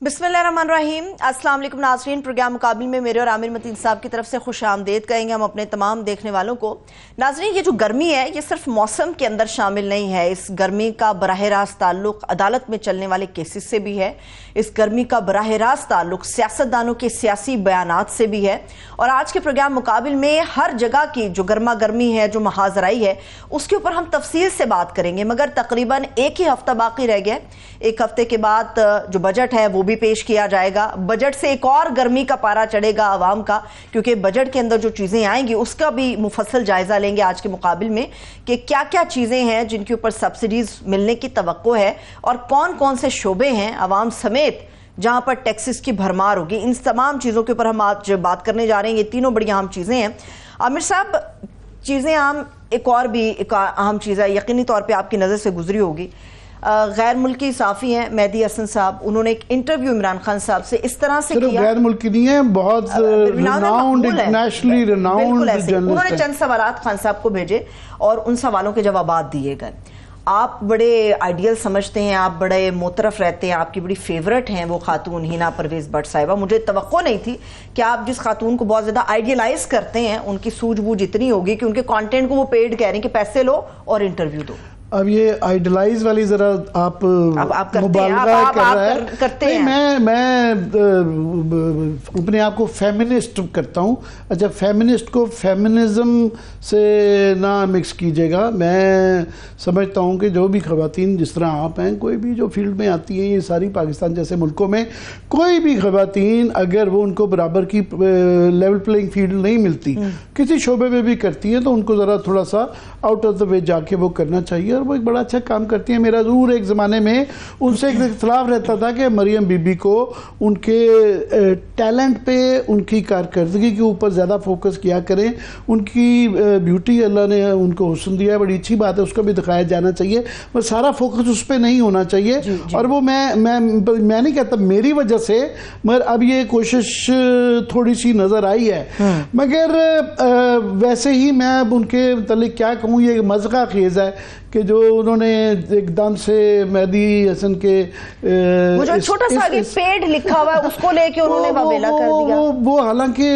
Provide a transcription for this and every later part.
बिस्मिल्लाहिर्रहमानिर्रहीम। अस्सलाम वालेकुम नाज़रीन, प्रोग्राम मुकाबिल में मेरे और आमिर मतीन साहब की तरफ से खुश आमदेद कहेंगे हम अपने तमाम देखने वालों को। नाज़रीन, ये जो गर्मी है ये सिर्फ मौसम के अंदर शामिल नहीं है, इस गर्मी का बराह रास्त ताल्लुक अदालत में चलने वाले केसेस से भी है, इस गर्मी का बराह रास्त ताल्लुक सियासतदानों के सियासी बयानात से भी है। और आज के प्रोग्राम मुकाबिल में हर जगह की जो गर्मा गर्मी है, जो महाजराई है, उसके ऊपर हम तफसील से बात करेंगे। मगर तकरीबन एक ही हफ्ता बाकी रह गया, एक हफ्ते के बाद जो बजट है वो भी पेश किया जाएगा। बजट से एक और गर्मी का पारा चढ़ेगा आवाम का, क्योंकि बजट के अंदर जो चीजें आएंगी उसका भी मुफस्सल जायजा लेंगे आज के मुकाबिल में कि क्या क्या चीजें हैं जिनके ऊपर सब्सिडीज मिलने की तवक्को है और कौन कौन से शोबे हैं आवाम समेत जहां पर टैक्सेस की भरमार होगी। इन तमाम चीजों के ऊपर हम आज बात करने जा रहे हैं। ये तीनों बड़ी अहम चीजें हैं। आमिर साहब, चीजें आम एक और भी एक अहम चीज है, यकीनी तौर पर आपकी नजर से गुजरी होगी। गैर मुल्की साफ़ी हैं मेहदी हसन साहब, उन्होंने एक इंटरव्यू इमरान खान साहब से इस तरह से किया। गैर मुल्की नहीं है, बहुत रिनाउंड, इंटरनेशनली रिनाउंड जर्नलिस्ट। उन्होंने चंद सवालात खान साहब को भेजे और उन सवालों के जवाब दिए गए। आप बड़े आइडियल समझते हैं, आप बड़े मोतरफ रहते हैं, आपकी बड़ी फेवरेट हैं वो खातून हिना परवेज भट्ट साहिबा। मुझे तवक्को नहीं थी कि आप जिस खातून को बहुत ज़्यादा आइडियलाइज करते हैं उनकी सूझबूझ इतनी होगी कि उनके कंटेंट को वो पेड कह रहे हैं कि पैसे लो और इंटरव्यू दो। अब ये आइडलाइज वाली जरा आप मुबालगा कर रहे हैं। करते हैं। मैं अपने आप को फेमिनिस्ट करता हूँ। अच्छा, फेमिनिस्ट को फेमिनिज्म से ना मिक्स कीजिएगा। मैं समझता हूँ कि जो भी खवातीन, जिस तरह आप हैं, कोई भी जो फील्ड में आती हैं, ये सारी पाकिस्तान जैसे मुल्कों में कोई भी खवातीन अगर वो उनको बराबर की लेवल प्लेइंग फील्ड नहीं मिलती, किसी शोबे में भी करती हैं, तो उनको ज़रा थोड़ा सा आउट ऑफ द वे जाके वो करना चाहिए। और वो एक बड़ा अच्छा काम करती है। मेरा ज़रूर एक ज़माने में उनसे एक इख्तलाफ रहता था कि मरियम बीबी को उनके टैलेंट पे, उनकी कारकर्दगी के ऊपर ज़्यादा फोकस किया करें। उनकी ब्यूटी अल्लाह ने उनको हुस्न दिया है, बड़ी अच्छी बात है, उसको भी दिखाया जाना चाहिए, पर सारा फोकस उस पर नहीं होना चाहिए। जी, जी। और वो मैं नहीं कहता मेरी वजह से, मगर अब ये कोशिश थोड़ी सी नज़र आई है। मगर वैसे ही मैं अब उनके मतलब क्या कहूँ, ये मज़का खेज़ है कि जो उन्होंने एकदम से मेहदी हसन के वो जो छोटा सा पेड लिखा हुआ है उसको लेके उन्होंने वावेला कर दिया। वो हालांकि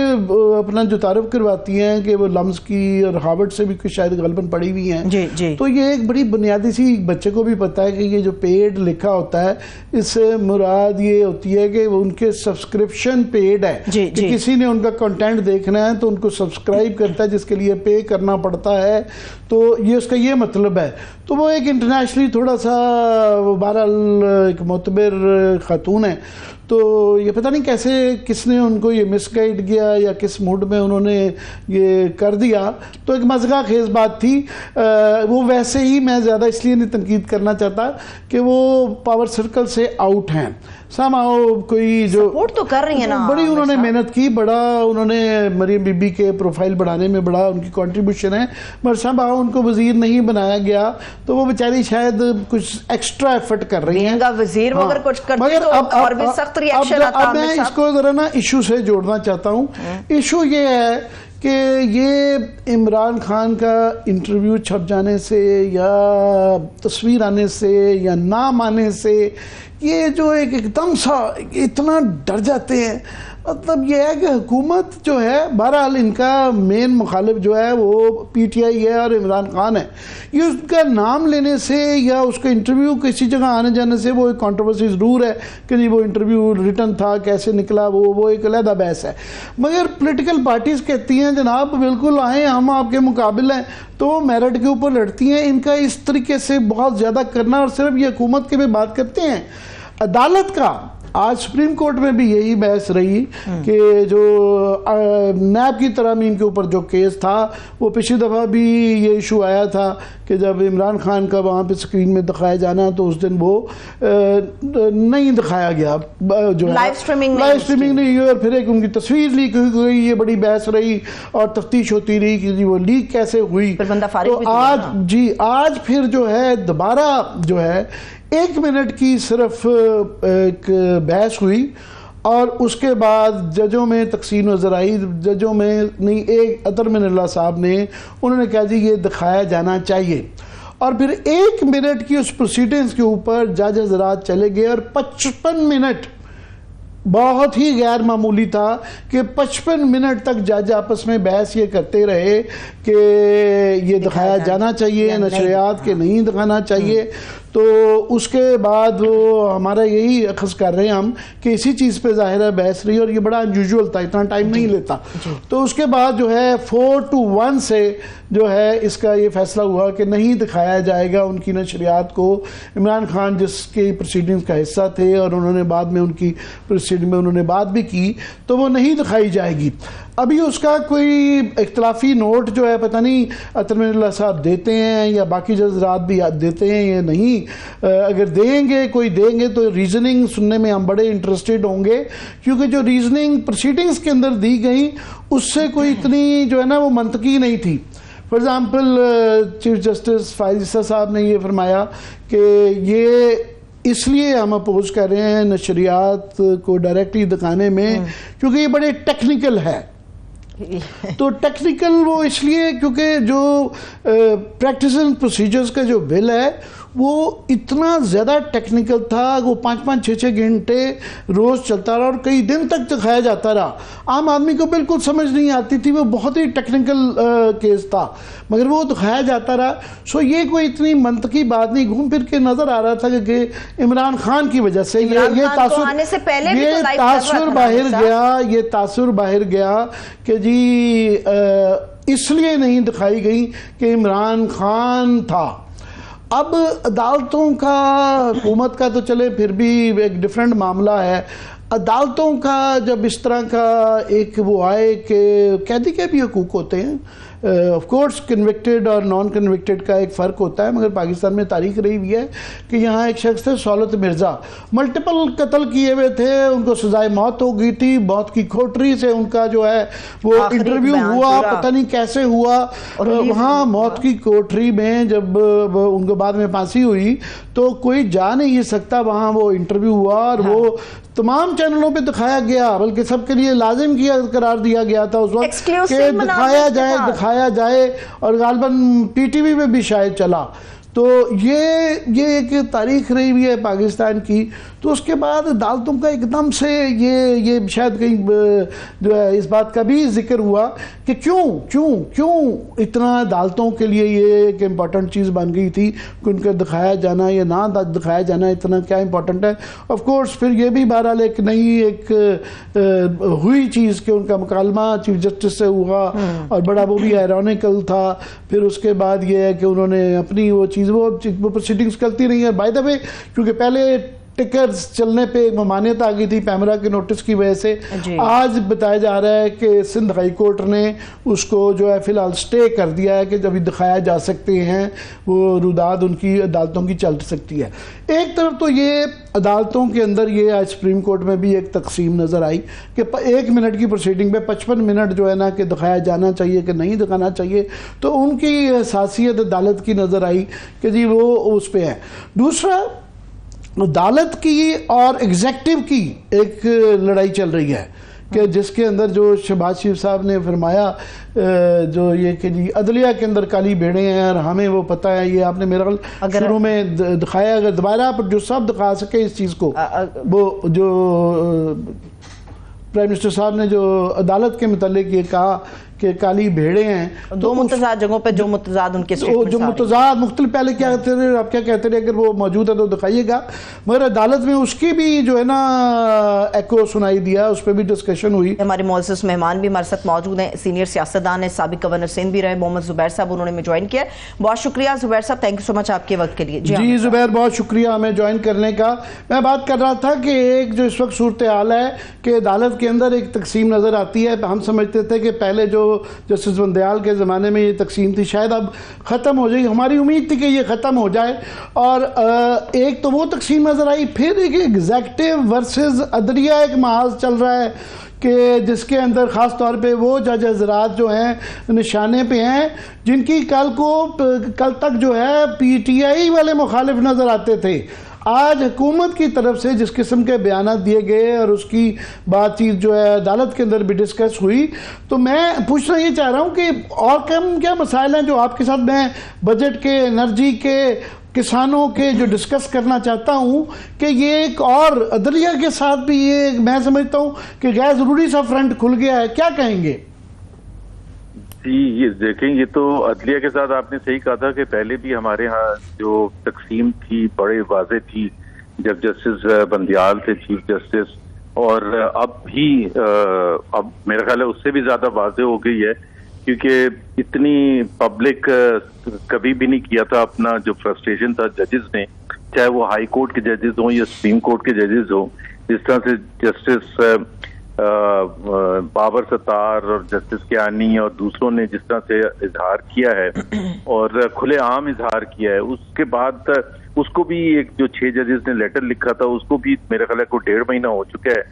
अपना जो तारुफ करवाती हैं कि वो लम्स की और हार्वर्ड से भी कुछ शायद गलबन पड़ी हुई हैं। जी, जी। तो ये एक बड़ी बुनियादी सी, बच्चे को भी पता है कि ये जो पेड लिखा होता है, इससे मुराद ये होती है कि उनके सब्सक्रिप्शन पेड है। जी, कि जी। किसी ने उनका कंटेंट देखना है तो उनको सब्सक्राइब करता है, जिसके लिए पे करना पड़ता है। तो ये उसका ये मतलब है। तो वो एक इंटरनेशनली थोड़ा सा बहरहाल एक मोतबर खातून है। तो ये पता नहीं कैसे किसने उनको ये मिसगाइड किया या किस मूड में उन्होंने ये कर दिया। तो एक मज़गा खेज़ बात थी। वो वैसे ही मैं ज़्यादा इसलिए नहीं तनकीद करना चाहता कि वो पावर सर्कल से आउट हैं। समाओ कोई जो सपोर्ट तो कर रही है ना, बड़ी उन्होंने मेहनत की, बड़ा उन्होंने मरियम बीबी के प्रोफाइल बढ़ाने में बड़ा उनकी कंट्रीब्यूशन है, मगर समाओ उनको वजीर नहीं बनाया गया। तो वो बेचारी शायद कुछ एक्स्ट्रा एफर्ट कर रही हैं। वजीर अगर कुछ करती तो और भी सख्त रिएक्शन आता। अब मैं इसको जरा ना इशू से जोड़ना चाहता हूँ। इशू ये है कि ये इमरान खान का इंटरव्यू छप जाने से या तस्वीर आने से या नाम आने से, ये जो एक एकदम सा इतना डर जाते हैं, मतलब ये है कि हुकूमत जो है, बहरहाल इनका मेन मुखालिफ जो है वो पीटीआई है और इमरान खान है। ये उसका नाम लेने से या उसका इंटरव्यू किसी जगह आने जाने से वो एक कंट्रोवर्सी ज़रूर है कि जी वो इंटरव्यू रिटर्न था, कैसे निकला, वो एक अलग बहस है। मगर पॉलिटिकल पार्टीज़ कहती हैं जनाब बिल्कुल आएँ, हम आपके मुकाबिल हैं, तो वो मेरिट के ऊपर लड़ती हैं। इनका इस तरीके से बहुत ज़्यादा करना, और सिर्फ ये हुकूमत के भी बात करते हैं, अदालत का आज सुप्रीम कोर्ट में भी यही बहस रही कि जो नैब की तरमीम के ऊपर जो केस था, वो पिछली दफ़ा भी ये इशू आया था कि जब इमरान खान का वहाँ पे स्क्रीन में दिखाया जाना, तो उस दिन वो नहीं दिखाया गया, जो लाइव स्ट्रीमिंग नहीं हुई, और फिर एक उनकी तस्वीर लीक हुई। ये बड़ी बहस रही और तफ्तीश होती रही कि वो लीक कैसे हुई। तो आज फिर जो है दोबारा जो है 1 मिनट की सिर्फ एक बहस हुई और उसके बाद जजों में तकसीम नजर आई। जजों में नहीं, एक अतर मिनल्ला साहब ने उन्होंने कहा जी ये दिखाया जाना चाहिए। और फिर 1 मिनट की उस प्रोसीडिंग्स के ऊपर जज हजरात चले गए और 55 मिनट बहुत ही गैर मामूली था कि 55 मिनट तक जज आपस में बहस ये करते रहे कि ये दिखाया जाना चाहिए नशरियात के नहीं दिखाना चाहिए। तो उसके बाद वो हमारा यही अखज़ कर रहे हैं हम कि इसी चीज़ पे ज़ाहिर है बहस रही और ये बड़ा अनयूजुअल था, इतना टाइम नहीं लेता। तो उसके बाद जो है 4-1 से जो है इसका ये फैसला हुआ कि नहीं दिखाया जाएगा उनकी नशरियात को। इमरान खान जिसकी प्रोसीडिंग्स का हिस्सा थे और उन्होंने बाद में उनकी प्रोसीडिंग में उन्होंने बात भी की, तो वो नहीं दिखाई जाएगी। अभी उसका कोई इख्तलाफी नोट जो है पता नहीं अतरमिल्ला साहब देते हैं या बाकी जजरात भी देते हैं या नहीं। अगर देंगे कोई देंगे तो रीजनिंग सुनने में हम बड़े इंटरेस्टेड होंगे, क्योंकि जो रीजनिंग प्रोसीडिंग्स के अंदर दी गई उससे कोई इतनी जो है ना वो मंतकी नहीं थी। For example chief justice Faez Isa साहब ने ये फरमाया कि ये इसलिए हम अपोज कर रहे हैं नशरियात को डायरेक्टली दिखाने में क्योंकि ये बड़े टेक्निकल है। तो टेक्निकल वो इसलिए क्योंकि जो प्रैक्टिस एंड प्रोसीजर्स का जो बिल है वो इतना ज़्यादा टेक्निकल था, वो 5-5, 6-6 घंटे रोज़ चलता रहा और कई दिन तक दिखाया जाता रहा। आम आदमी को बिल्कुल समझ नहीं आती थी, वो बहुत ही टेक्निकल केस था, मगर वो दिखाया जाता रहा। सो ये कोई इतनी मंतकी बात नहीं, घूम फिर के नज़र आ रहा था कि इमरान खान की वजह से ये तासुर बाहर गया कि जी इसलिए नहीं दिखाई गई कि इमरान खान था। अब अदालतों का, हुकूमत का तो चले फिर भी एक डिफरेंट मामला है। अदालतों का जब इस तरह का एक वो आए कि कैदी के भी हकूक़ होते हैं, ऑफ कोर्स कन्विक्टेड और नॉन कन्विक्टेड का एक फ़र्क होता है, मगर पाकिस्तान में तारीख रही हुई है कि यहाँ एक शख्स थे सहूलत मिर्ज़ा, मल्टीपल कत्ल किए हुए थे, उनको सजाए मौत हो गई थी, मौत की खोटरी से उनका जो है वो इंटरव्यू हुआ, पता नहीं कैसे हुआ, और वहाँ मौत की कोठरी में जब उनको बाद में फांसी हुई तो कोई जा नहीं सकता, वहाँ वो इंटरव्यू हुआ और वो तमाम चैनलों पे दिखाया गया, बल्कि सबके लिए लाजिम किया करार दिया गया था उस वक्त कि दिखाया जाए और गालबन पीटीवी में भी शायद चला। तो ये एक तारीख रही हुई है पाकिस्तान की। तो उसके बाद अदालतों का एकदम से ये शायद कहीं जो है इस बात का भी जिक्र हुआ कि क्यों इतना अदालतों के लिए ये एक इम्पॉर्टेंट चीज़ बन गई थी कि उनका दिखाया जाना या ना दिखाया जाना इतना क्या इम्पोर्टेंट है। ऑफ कोर्स फिर ये भी बहरहाल एक नई एक हुई चीज़ कि उनका मुकालमा चीफ जस्टिस से हुआ और बड़ा वो भी आयरॉनिकल था। फिर उसके बाद ये है कि उन्होंने अपनी वो चीज़ वो प्रोसीडिंग्स करती रही है। बाय द वे क्योंकि पहले टिकर्स चलने पे एक ममानियत आ गई थी पैमरा के नोटिस की वजह से, आज बताया जा रहा है कि सिंध हाई कोर्ट ने उसको जो है फिलहाल स्टे कर दिया है कि जब दिखाया जा सकते हैं वो रुदाद उनकी अदालतों की चल सकती है। एक तरफ तो ये अदालतों के अंदर ये आज सुप्रीम कोर्ट में भी एक तकसीम नज़र आई कि 1 मिनट की प्रोसीडिंग में 55 मिनट जो है ना कि दिखाया जाना चाहिए कि नहीं दिखाना चाहिए, तो उनकी हसासियत अदालत की नज़र आई कि जी वो उस पर है। दूसरा अदालत की और एग्जेक्टिव की एक लड़ाई चल रही है कि जिसके अंदर जो शहबाज शरीफ साहब ने फरमाया जो ये कि जी अदलिया के अंदर काली भेड़ें हैं और हमें वो पता है, ये आपने मेरा ख्याल शुरू में दिखाया, अगर दोबारा पर जो सब दिखा सके इस चीज़ को, वो जो प्राइम मिनिस्टर साहब ने जो अदालत के मुतालिक ये कहा कि काली भेड़े हैं, दो मुतज़ाद जगहों पे जो मुतज़ाद उनके जो मुतज़ाद मुख्तलिफ पहले क्या कहते थे, आप क्या कहते थे, अगर वो मौजूद है तो दिखाइएगा। मगर अदालत में उसकी भी जो है ना एको सुनाई दिया, उस पर भी डिस्कशन हुई। हमारे मौजूद मेहमान भी हमारे साथ मौजूद हैं, सीनियर सियासतदान है, साबिक गवर्नर सिंध भी रहे मोहम्मद जुबैर साहब, उन्होंने हमें ज्वाइन किया। बहुत शुक्रिया जुबैर साहब, थैंक यू सो मच आपके वक्त के लिए। जी जुबैर, बहुत शुक्रिया हमें ज्वाइन करने का। मैं बात कर रहा था कि एक जो इस वक्त सूरत हाल है कि अदालत के अंदर एक तकसीम नज़र आती है। हम समझते थे कि पहले जो जस्टिस बंदयाल के ज़माने में ये तकसीम थी शायद अब ख़त्म हो जाएगी, हमारी उम्मीद थी कि ये ख़त्म हो जाए। और एक तो वो तकसीम नज़र आई, फिर एक एग्जेक्टिव वर्सेस अदलिया एक महाज चल रहा है कि जिसके अंदर ख़ास तौर पे वो जज हज़रात जो हैं निशाने पे हैं जिनकी कल तक जो है PTI वाले मुखालिफ नज़र आते थे। आज हुकूमत की तरफ से जिस किस्म के बयान दिए गए और उसकी बातचीत जो है अदालत के अंदर भी डिस्कस हुई, तो मैं पूछना ये चाह रहा हूँ कि और क्या मसाइल हैं जो आपके साथ मैं बजट के, एनर्जी के किसानों के जो डिस्कस करना चाहता हूं कि ये एक और अदलिया के साथ भी ये मैं समझता हूं कि गैर जरूरी सा फ्रंट खुल गया है, क्या कहेंगे? जी, ये देखें, ये तो अदलिया के साथ आपने सही कहा था कि पहले भी हमारे यहाँ जो तकसीम थी बड़े वाज़े थी जब जस्टिस बंदियाल थे चीफ जस्टिस, और अब भी अब मेरा ख्याल है उससे भी ज्यादा वाज़े हो गई है, क्योंकि इतनी पब्लिक कभी भी नहीं किया था अपना जो फ्रस्ट्रेशन था जजेस ने, चाहे वो हाई कोर्ट के जजेस हों या सुप्रीम कोर्ट के जजेस हों, जिस तरह से जस्टिस बाबर सत्तार और जस्टिस कियानी और दूसरों ने जिस तरह से इजहार किया है और खुलेआम इजहार किया है, उसके बाद उसको भी एक जो 6 जजेस ने लेटर लिखा था उसको भी मेरा ख्याल है को 1.5 महीना हो चुका है,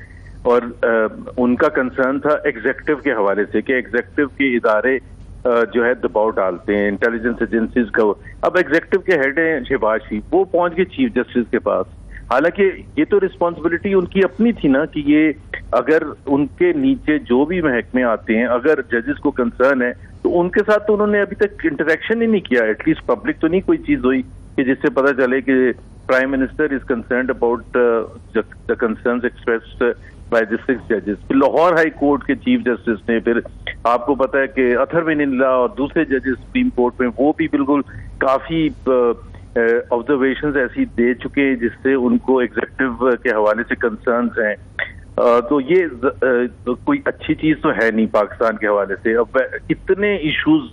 और उनका कंसर्न था एग्जीक्यूटिव के हवाले से कि एग्जीक्यूटिव के इदारे जो है दबाव डालते हैं इंटेलिजेंस एजेंसीज का। अब एग्जीक्यूटिव के हेड हैं शहबाज शरीफ, वो पहुंच गए चीफ जस्टिस के पास, हालांकि ये तो रिस्पॉन्सिबिलिटी उनकी अपनी थी ना कि ये अगर उनके नीचे जो भी महकमे आते हैं अगर जजेस को कंसर्न है तो उनके साथ तो उन्होंने अभी तक इंटरेक्शन ही नहीं किया, एटलीस्ट पब्लिक तो नहीं कोई चीज हुई कि जिससे पता चले कि prime minister is concerned about the concerns expressed by the 6 जजेस। फिर लाहौर हाई कोर्ट के चीफ जस्टिस ने, फिर आपको पता है कि अथर बिनिल्ला और दूसरे जजेस सुप्रीम कोर्ट में, वो भी बिल्कुल काफी ऑब्जर्वेशंस ऐसी दे चुके हैं जिससे उनको एग्जीक्यूटिव के हवाले से कंसर्न्स हैं। तो ये कोई अच्छी चीज तो है नहीं पाकिस्तान के हवाले से। अब इतने इश्यूज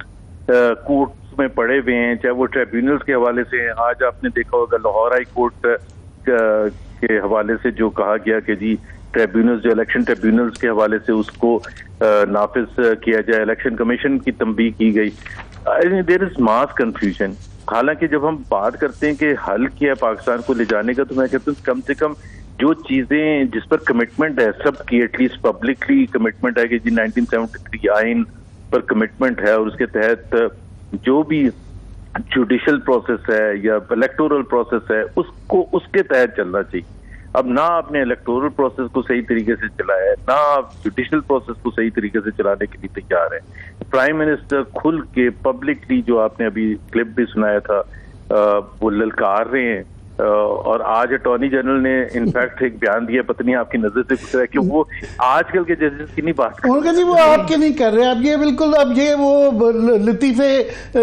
कोर्ट्स में पड़े हुए हैं, चाहे वो ट्रिब्यूनल्स के हवाले से हैं। आज आपने देखा होगा लाहौर हाई कोर्ट के हवाले से जो कहा गया कि जी ट्रिब्यूनल्स, जो इलेक्शन ट्रिब्यूनल्स के हवाले से उसको नाफिज किया जाए, इलेक्शन कमीशन की तंबीह की गई। There is mass confusion. हालांकि जब हम बात करते हैं कि हल किया है पाकिस्तान को ले जाने का, तो मैं कहता हूँ कम से कम जो चीजें जिस पर कमिटमेंट है सबकी, एटलीस्ट पब्लिकली कमिटमेंट है कि जी 1973 आइन पर कमिटमेंट है और उसके तहत जो भी जुडिशल प्रोसेस है या इलेक्टोरल प्रोसेस है उसको उसके तहत चलना चाहिए। अब ना आपने इलेक्टोरल प्रोसेस को सही तरीके से चलाया है, ना आप जुडिशल प्रोसेस को सही तरीके से चलाने के लिए तैयार है। प्राइम मिनिस्टर खुल के पब्लिकली, जो आपने अभी क्लिप भी सुनाया था, वो ललकार रहे हैं। और आज अटॉर्नी जनरल ने इनफैक्ट एक बयान दिया, पता नहीं आपकी नजर से गुजरा है कि वो आजकल के जजेस की नहीं बात कर रहे। जी वो आपके नहीं कर रहे, अब ये बिल्कुल, अब ये वो लतीफे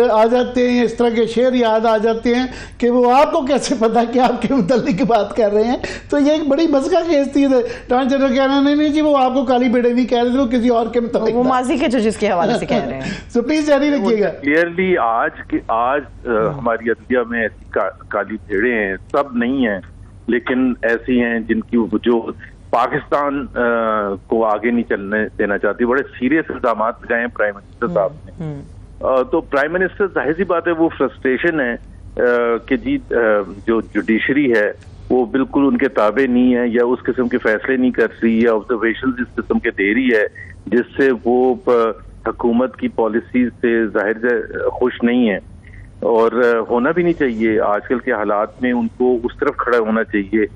आ जाते हैं, इस तरह के शेर याद आ जाते हैं कि वो आपको कैसे पता कि आपके मुतल्लिक बात कर रहे हैं। तो ये एक बड़ी मज़ा केस थी। अटॉर्नी जनरल कह रहे हैं नहीं जी वो आपको काली बेड़े नहीं कह रहे थे, वो किसी और के मुतल्लिक, वो माजी के जजेस के हवाले से कह रहे हैं। तो प्लीज जारी रखिएगा। क्लियरली आज हमारी अदलिया में ऐसी काली भेड़े हैं, सब नहीं है लेकिन ऐसी हैं जिनकी जो पाकिस्तान को आगे नहीं चलने देना चाहती। बड़े सीरियस इल्जाम लगाए प्राइम मिनिस्टर साहब ने। तो प्राइम मिनिस्टर, जाहिर सी बात है, वो फ्रस्ट्रेशन है कि जी जो जुडिशरी है वो बिल्कुल उनके ताबे नहीं है, या उस किस्म के फैसले नहीं कर रही, या ऑब्जर्वेशन इस किस्म के दे रही है जिससे वो हुकूमत की पॉलिसी से जाहिर खुश नहीं है। और होना भी नहीं चाहिए। आजकल के हालात में उनको उस तरफ खड़ा होना चाहिए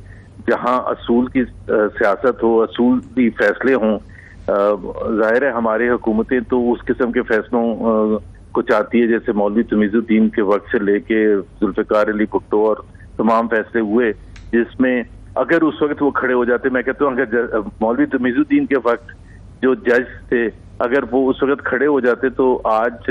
जहां असूल की सियासत हो, असूली फैसले हों। जाहिर है हमारी हुकूमतें तो उस किस्म के फैसलों को चाहती है, जैसे मौलवी तमीजुद्दीन के वक्त से लेके जुल्फिकार अली भुट्टो और तमाम फैसले हुए जिसमें अगर उस वक्त वो खड़े हो जाते, मैं कहता हूँ अगर मौलवी तमीजुद्दीन के वक्त जो जज थे अगर वो उस वक्त खड़े हो जाते तो आज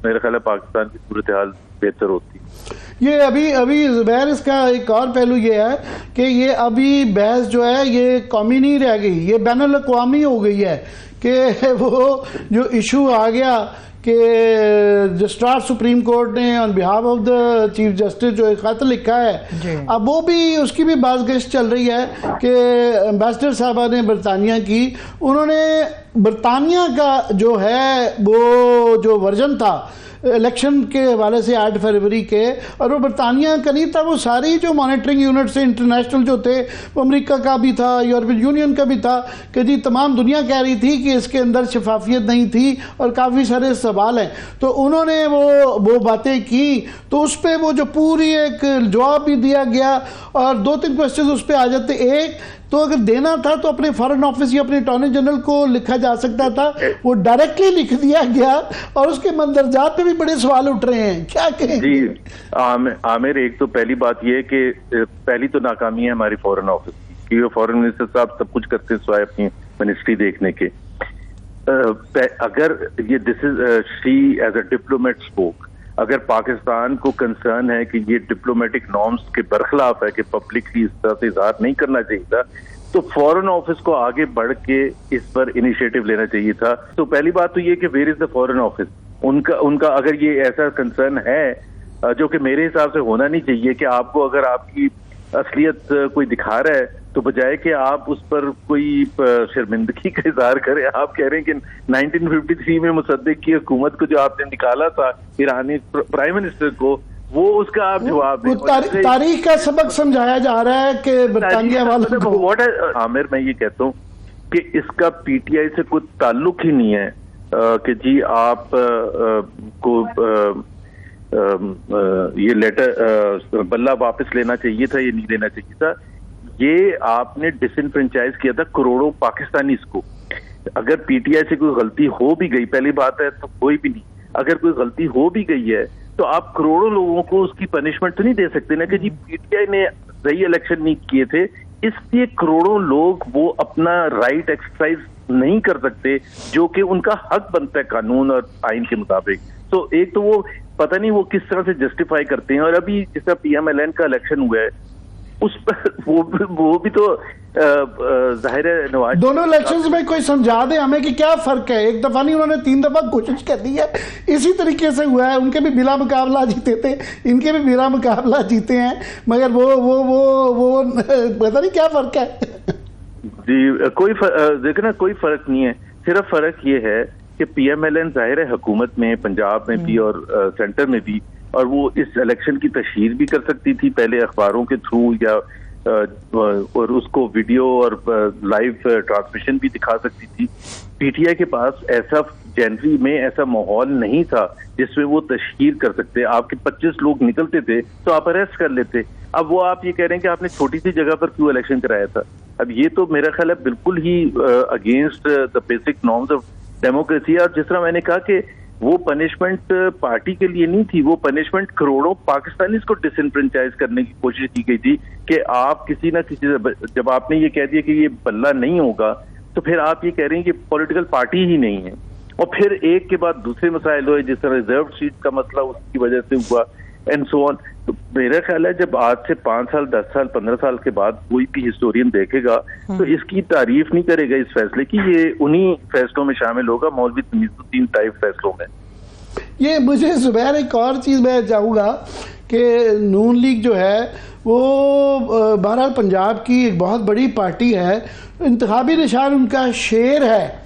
मेरा ख्याल है पाकिस्तान की सूरत हाल बेहतर होती। ये अभी ज़ुबैर, इसका एक और पहलू ये है कि ये अभी बहस जो है ये कौमी नहीं रह गई, ये बैनुल अक़वामी हो गई है कि वो जो इशू आ गया कि रजिस्ट्रार सुप्रीम कोर्ट ने on behalf of the chief justice जो एक खत लिखा है, अब वो भी उसकी भी बाज़गश्त चल रही है कि एम्बेसडर साहबा ने बरतानिया की, उन्होंने बरतानिया का जो है वो जो वर्जन था इलेक्शन के हवाले से 8 फरवरी के, और वो बरतानिया का नहीं था, वो सारी जो मॉनिटरिंग यूनिट से इंटरनेशनल जो थे, वो अमेरिका का भी था, यूरोपियन यूनियन का भी था, कि जी तमाम दुनिया कह रही थी कि इसके अंदर शफाफियत नहीं थी और काफ़ी सारे सवाल हैं। तो उन्होंने वो बातें की, तो उस पर वो जो पूरी एक जवाब भी दिया गया और 2-3 क्वेश्चन उस पर आ जाते। एक तो अगर देना था तो अपने फॉरेन ऑफिस या अपने अटॉर्नी जनरल को लिखा जा सकता था, वो डायरेक्टली लिख दिया गया और उसके मंदरजात पे भी बड़े सवाल उठ रहे हैं, क्या कहें? जी आमिर, एक तो पहली बात यह है कि पहली तो नाकामी है हमारी फॉरेन ऑफिस की, क्योंकि फॉरेन मिनिस्टर साहब सब कुछ करते हैं सिवाय अपनी मिनिस्ट्री देखने के। अगर ये this is she as a diplomat spoke, अगर पाकिस्तान को कंसर्न है कि ये डिप्लोमेटिक नॉर्म्स के बरखिलाफ है कि पब्लिकली इस तरह से इजहार नहीं करना चाहिए था, तो फॉरेन ऑफिस को आगे बढ़ के इस पर इनिशिएटिव लेना चाहिए था। तो पहली बात तो ये कि where is the foreign office, उनका अगर ये ऐसा कंसर्न है जो कि मेरे हिसाब से होना नहीं चाहिए, कि आपको अगर आपकी असलियत कोई दिखा रहा है तो बजाय कि आप उस पर कोई शर्मिंदगी का इजहार करें, आप कह रहे हैं कि 1953 में मुसद्दिक की हुकूमत को जो आपने निकाला था ईरानी प्राइम मिनिस्टर को, वो उसका आप जवाब दें। तारीख का सबक समझाया जा रहा है कि बरतानिया वालों को। व्हाट है आमिर, मैं ये कहता हूँ कि इसका पीटीआई से कोई ताल्लुक ही नहीं है कि जी आप को ये लेटर बल्ला वापस लेना चाहिए था या नहीं लेना चाहिए था। ये आपने डिसइनफ्रेंचाइज किया था करोड़ों पाकिस्तानीज को। अगर पीटीआई से कोई गलती हो भी गई, पहली बात है तो कोई भी नहीं, अगर कोई गलती हो भी गई है तो आप करोड़ों लोगों को उसकी पनिशमेंट तो नहीं दे सकते ना कि जी पीटीआई ने सही इलेक्शन नहीं किए थे, इसलिए करोड़ों लोग वो अपना राइट एक्सरसाइज नहीं कर सकते जो कि उनका हक बनता है कानून और आइन के मुताबिक। तो एक तो वो पता नहीं वो किस तरह से जस्टिफाई करते हैं। और अभी जिस तरह पीएमएलएन का इलेक्शन हुआ है उस पर वो भी तो जाहिर है नवाज, दोनों इलेक्शंस में कोई समझा दे हमें कि क्या फर्क है। एक दफा नहीं, उन्होंने 3 दफा कोशिश कर दी है, इसी तरीके से हुआ है। उनके भी बिला मुकाबला जीते थे, इनके भी बिला मुकाबला जीते हैं, मगर वो पता नहीं क्या फर्क है। जी कोई देखना कोई फर्क नहीं है। सिर्फ फर्क ये है कि पीएमएलएन जाहिर है हुकूमत में पंजाब में भी और सेंटर में भी, और वो इस इलेक्शन की तशहीर भी कर सकती थी पहले अखबारों के थ्रू या और उसको वीडियो और लाइव ट्रांसमिशन भी दिखा सकती थी। पीटीआई के पास ऐसा जनवरी में ऐसा माहौल नहीं था जिसमें वो तशहीर कर सकते। आपके 25 लोग निकलते थे तो आप अरेस्ट कर लेते। अब वो आप ये कह रहे हैं कि आपने छोटी सी जगह पर क्यों इलेक्शन कराया था। अब ये तो मेरा ख्याल है बिल्कुल ही against the basic norms of democracy. और जिस तरह मैंने कहा कि वो पनिशमेंट पार्टी के लिए नहीं थी, वो पनिशमेंट करोड़ों पाकिस्तानी को डिसइनफ्रेंचाइज करने की कोशिश की गई थी कि आप किसी ना किसी, जब आपने ये कह दिया कि ये बल्ला नहीं होगा तो फिर आप ये कह रहे हैं कि पॉलिटिकल पार्टी ही नहीं है। और फिर एक के बाद दूसरे मसाइल हुए, जिस तरह रिजर्व सीट का मसला उसकी वजह से हुआ एंड सो ऑन। तो मेरा ख्याल है जब आज से 5 साल 10 साल 15 साल के बाद कोई भी हिस्टोरियन देखेगा तो इसकी तारीफ नहीं करेगा इस फैसले की। ये उन्हीं फैसलों में शामिल होगा, मौलवी तमीज़ुद्दीन टाइप फैसलों में। ये मुझे जुबैर एक और चीज़ मैं चाहूँगा कि नून लीग जो है वो बहरहाल पंजाब की एक बहुत बड़ी पार्टी है, इंतखाबी निशान उनका शेर है,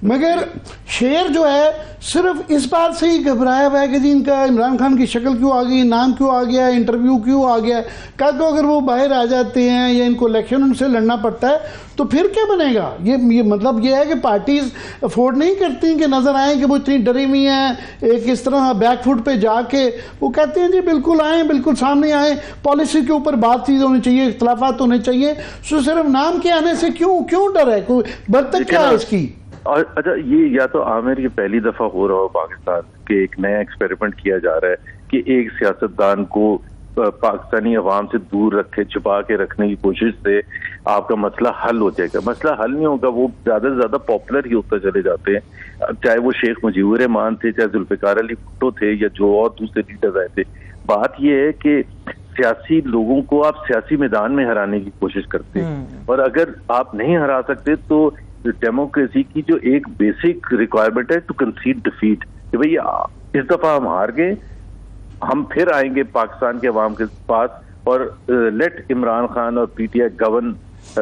मगर शेर जो है सिर्फ इस बात से ही घबराया हुआ है कि जी इनका इमरान खान की शक्ल क्यों आ गई, नाम क्यों आ गया, इंटरव्यू क्यों आ गया। क्या तो अगर वो बाहर आ जाते हैं या इनको इलेक्शन उनसे लड़ना पड़ता है तो फिर क्या बनेगा। ये मतलब ये है कि पार्टीज अफोर्ड नहीं करती कि नज़र आए कि वो इतनी डरी हुई हैं, एक इस तरह बैकफुट पे जाके वो कहते हैं जी बिल्कुल आएँ, बिल्कुल सामने आएँ, पॉलिसी के ऊपर बातचीत होनी चाहिए, इख्तलाफात होने चाहिए। सो सिर्फ नाम के आने से क्यों डर है, कोई बरतक क्या है इसकी। और अच्छा, ये या तो आमिर ये पहली दफा हो रहा हो पाकिस्तान के एक नया एक्सपेरिमेंट किया जा रहा है कि एक सियासतदान को पाकिस्तानी अवाम से दूर रखे, छुपा के रखने की कोशिश से आपका मसला हल हो जाएगा। मसला हल नहीं होगा, वो ज्यादा से ज्यादा पॉपुलर ही होते चले जाते हैं। चाहे वो शेख मुजीबुर रहमान थे, चाहे जुल्फिकार अली भुट्टो थे या जो और दूसरे लीडर्स आए थे। बात यह है कि सियासी लोगों को आप सियासी मैदान में हराने की कोशिश करते हैं, और अगर आप नहीं हरा सकते तो डेमोक्रेसी की जो एक बेसिक रिक्वायरमेंट है टू कंसीड डिफीट, कि भाई इस दफा हम हार गए, हम फिर आएंगे पाकिस्तान के अवाम के पास और लेट इमरान खान और पीटीआई गवर्न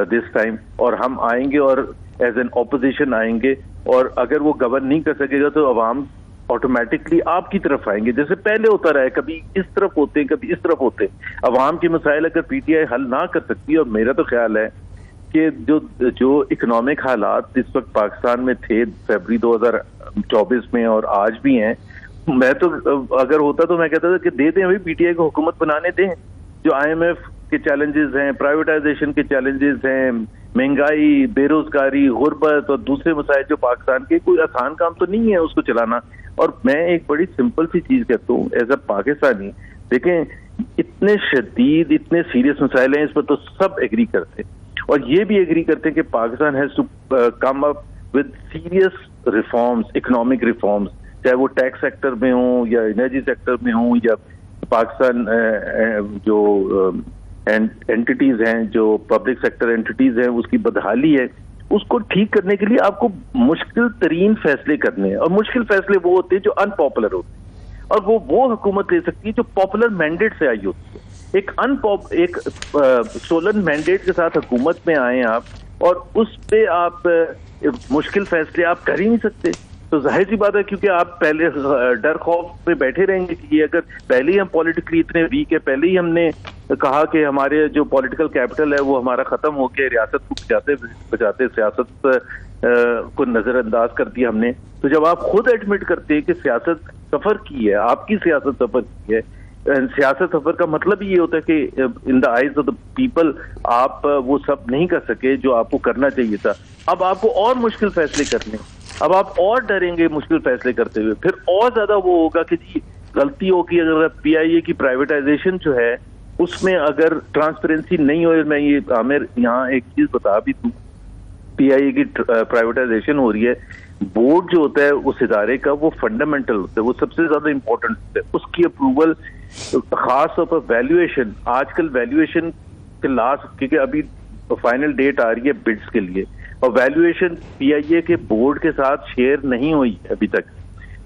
दिस टाइम, और हम आएंगे और एज एन ऑपोजिशन आएंगे, और अगर वो गवर्न नहीं कर सकेगा तो अवाम ऑटोमेटिकली आपकी तरफ आएंगे, जैसे पहले होता रहा है। कभी इस तरफ होते हैं, कभी इस तरफ होते हैं। अवाम के मसाइल अगर पीटीआई हल ना कर सकती, और मेरा तो ख्याल है कि जो इकोनॉमिक हालात इस वक्त पाकिस्तान में थे फरवरी 2024 में और आज भी हैं, मैं तो अगर होता तो मैं कहता था कि दे दें अभी पीटीआई को हुकूमत बनाने दें। जो आईएमएफ के चैलेंजेस हैं, प्राइवेटाइजेशन के चैलेंजेस हैं, महंगाई, बेरोजगारी, गुर्बत और दूसरे मसाइल जो पाकिस्तान के, कोई आसान काम तो नहीं है उसको चलाना। और मैं एक बड़ी सिंपल सी चीज कहता हूँ एज अ पाकिस्तानी, देखें इतने शदीद, इतने सीरियस मसाइल हैं, इस पर तो सब एग्री करते हैं, और ये भी एग्री करते हैं कि Pakistan has to come up with serious reforms, economic reforms, चाहे वो टैक्स सेक्टर में हो या एनर्जी सेक्टर में हो, या पाकिस्तान जो एंटिटीज हैं, जो पब्लिक सेक्टर एंटिटीज हैं, उसकी बदहाली है, उसको ठीक करने के लिए आपको मुश्किल तरीन फैसले करने हैं। और मुश्किल फैसले वो होते हैं जो अनपॉपुलर होते हैं, और वो हुकूमत ले सकती है जो पॉपुलर मैंडेट से आई होती है। एक स्टोलन मैंडेट के साथ हुकूमत में आए आप, और उस पे आप मुश्किल फैसले आप कर ही नहीं सकते। तो जाहिर सी बात है, क्योंकि आप पहले डर खौफ में बैठे रहेंगे कि ये अगर पहले ही हम पॉलिटिकली इतने वीक है, पहले ही हमने कहा कि हमारे जो पॉलिटिकल कैपिटल है वो हमारा खत्म हो गया, रियासत को बचाते बचाते सियासत को नजरअंदाज कर दिया हमने। तो जब आप खुद एडमिट करते हैं कि सियासत सफर की है, आपकी सियासत सफर की है, सियासत सफर का मतलब ये होता है कि in the eyes of the people आप वो सब नहीं कर सके जो आपको करना चाहिए था। अब आपको और मुश्किल फैसले करने, अब आप और डरेंगे मुश्किल फैसले करते हुए, फिर और ज्यादा वो होगा कि जी गलती होगी अगर PIA की प्राइवेटाइजेशन जो है उसमें अगर ट्रांसपेरेंसी नहीं हो। मैं ये आमिर यहाँ एक चीज बता भी दूं, PIA की प्राइवेटाइजेशन हो रही है, बोर्ड जो होता है उस इदारे का वो फंडामेंटल होता है, वो सबसे ज्यादा इंपॉर्टेंट होता है, उसकी अप्रूवल, खास तौर पर वैल्यूएशन, आजकल वैल्यूएशन के लास्ट, क्योंकि अभी फाइनल डेट आ रही है बिड्स के लिए, और वैल्यूएशन PIA के बोर्ड के साथ शेयर नहीं हुई अभी तक।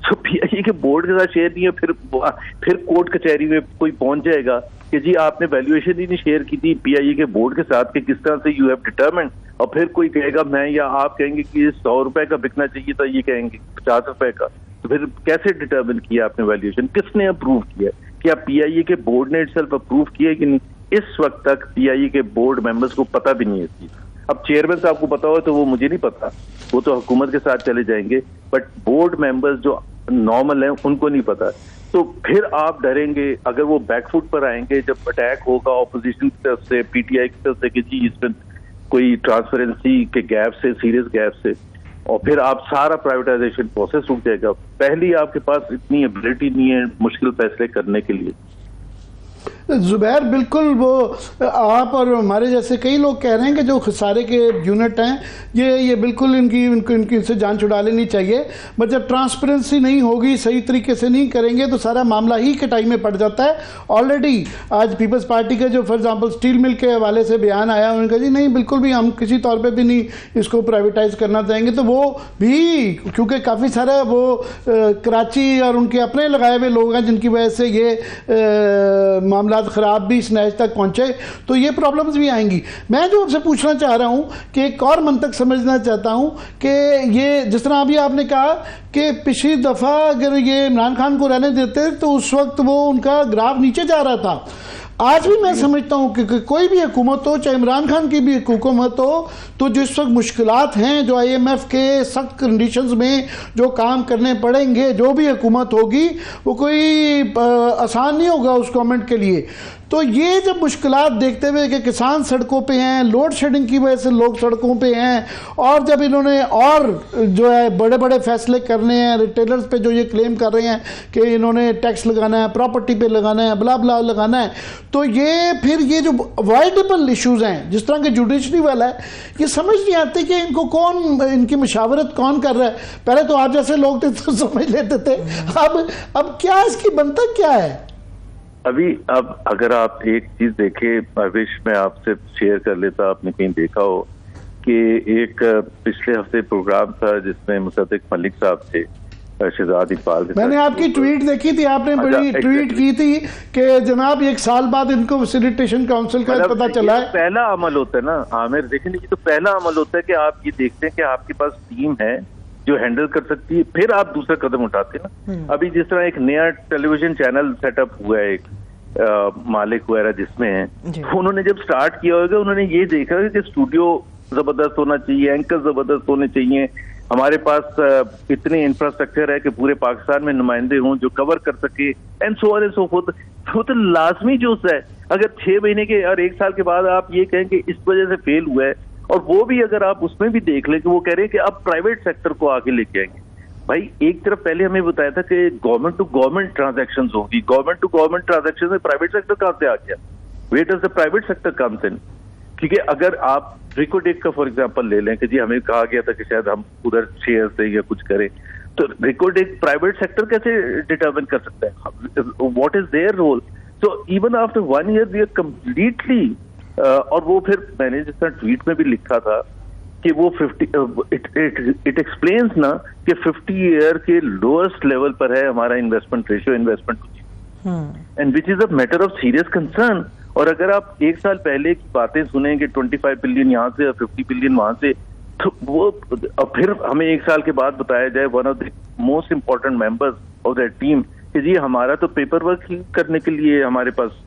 तो PIA के बोर्ड के साथ शेयर नहीं है, फिर कोर्ट कचहरी में कोई पहुंच जाएगा कि जी आपने वैल्यूएशन ही नहीं शेयर की थी PIA के बोर्ड के साथ कि किस तरह से यू हैव डिटरमिन्ड, और फिर कोई कहेगा मैं, या आप कहेंगे कि 100 रुपए का बिकना चाहिए था, ये कहेंगे 50 रुपए का, तो फिर कैसे डिटरमिन किया आपने वैल्यूएशन, किसने अप्रूव किया, क्या PIA के बोर्ड ने इटसेल्फ अप्रूव किया कि नहीं? इस वक्त तक PIA के बोर्ड मेंबर्स को पता भी नहीं है। अब चेयरमैन साहब को पता हो तो वो मुझे नहीं पता, वो तो हुकूमत के साथ चले जाएंगे, बट बोर्ड मेंबर्स जो नॉर्मल हैं उनको नहीं पता। तो फिर आप डरेंगे अगर वो बैकफुट पर आएंगे जब अटैक होगा ऑपोजिशन की तरफ से, PTI की तरफ से कि जी इसमें कोई ट्रांसपेरेंसी के गैप से, सीरियस गैप से, और फिर आप सारा प्राइवेटाइजेशन प्रोसेस रुक जाएगा। पहली आपके पास इतनी एबिलिटी नहीं है मुश्किल फैसले करने के लिए। जुबैर, बिल्कुल वो आप और हमारे जैसे कई लोग कह रहे हैं कि जो खसारे के यूनिट हैं ये बिल्कुल इनकी से जान छुड़ा लेनी चाहिए, बट जब ट्रांसपेरेंसी नहीं होगी, सही तरीके से नहीं करेंगे तो सारा मामला ही कटाई में पड़ जाता है। ऑलरेडी आज पीपल्स पार्टी के जो फॉर एग्जांपल स्टील मिल के हवाले से बयान आया, उन्होंने कहा जी नहीं बिल्कुल भी हम किसी तौर पर भी नहीं इसको प्राइवेटाइज करना चाहेंगे। तो वो भी क्योंकि काफ़ी सारा वो कराची और उनके अपने लगाए हुए लोग हैं जिनकी वजह से ये मामला खराब भी इस नहज तक पहुंचे, तो ये प्रॉब्लम्स भी आएंगी। मैं जो आपसे पूछना चाह रहा हूं कि एक और मंतक समझना चाहता हूं कि ये जिस तरह अभी आपने कहा कि पिछली दफा अगर ये इमरान खान को रहने देते तो उस वक्त वो उनका ग्राफ नीचे जा रहा था। आज भी मैं समझता हूं कि कोई भी हुकूमत हो, चाहे इमरान खान की भी हुकूमत हो, तो जिस वक्त मुश्किलात हैं, जो IMF के सख्त कंडीशंस में जो काम करने पड़ेंगे, जो भी हुकूमत होगी वो कोई आसान नहीं होगा उस गवर्नमेंट के लिए। तो ये जब मुश्किलात देखते हुए कि किसान सड़कों पे हैं, लोड शेडिंग की वजह से लोग सड़कों पे हैं, और जब इन्होंने और जो है बड़े बड़े फैसले करने हैं रिटेलर्स पे, जो ये क्लेम कर रहे हैं कि इन्होंने टैक्स लगाना है, प्रॉपर्टी पे लगाना है, ब्ला ब्ला लगाना है, तो ये फिर ये जो अवॉइडेबल इश्यूज हैं जिस तरह के जुडिशरी वाला है, ये समझ नहीं आते कि इनको कौन, इनकी मशावरत कौन कर रहा है। पहले तो आप जैसे लोग थे तो समझ लेते थे, अब क्या इसकी बनता क्या है? अब अगर आप एक चीज देखें, विश मैं आपसे शेयर कर लेता, आपने कहीं देखा हो कि एक पिछले हफ्ते प्रोग्राम था जिसमें मुसद्दिक मलिक साहब थे, शहजाद इकबाल के, मैंने आपकी ट्वीट देखी थी, आपने बड़ी ट्वीट की थी कि जनाब 1 साल बाद इनको फैसिलिटेशन काउंसिल का पता चला है। पहला अमल होता है ना आमिर, देखें ये तो पहला अमल होता है कि आप ये देखते हैं कि आपके पास टीम है जो हैंडल कर सकती है, फिर आप दूसरा कदम उठाते हैं ना। अभी जिस तरह एक नया टेलीविजन चैनल सेटअप हुआ है, एक मालिक वगैरह जिसमें है, उन्होंने जब स्टार्ट किया होगा उन्होंने ये देखा कि स्टूडियो जबरदस्त होना चाहिए, एंकर जबरदस्त होने चाहिए, हमारे पास इतने इंफ्रास्ट्रक्चर है कि पूरे पाकिस्तान में नुमाइंदे हों जो कवर कर सके, and so on and so fourth. तो लाजमी जो है, अगर 6 महीने के और 1 साल के बाद आप ये कहें कि इस वजह से फेल हुआ है, और वो भी अगर आप उसमें भी देख लें कि वो कह रहे हैं कि अब प्राइवेट सेक्टर को आगे लेके आएंगे। भाई एक तरफ पहले हमें बताया था कि गवर्नमेंट टू गवर्नमेंट ट्रांजैक्शन होगी, गवर्नमेंट टू गवर्नमेंट ट्रांजैक्शन में प्राइवेट सेक्टर कहां से आ गया? Where does the private sector comes in? क्योंकि अगर आप रिकोडेक का फॉर एग्जांपल ले लें कि जी हमें कहा गया था कि शायद हम उधर शेयर से या कुछ करें, तो रिकोडेक प्राइवेट सेक्टर कैसे डिटर्मिन कर सकता है? What is their role? So even after 1 year we are completely, और वो फिर मैंने जिस तरह ट्वीट में भी लिखा था कि वो 50 इट एक्सप्लेन्स ना कि 50 ईयर के लोएस्ट लेवल पर है हमारा investment ratio, investment, and which is a matter of serious concern. और अगर आप एक साल पहले की बातें सुनेंगे 25 बिलियन यहाँ से और 50 बिलियन वहां से, तो वो फिर हमें एक साल के बाद बताया जाए one of the most important members of that team कि जी हमारा तो पेपर वर्क करने के लिए हमारे पास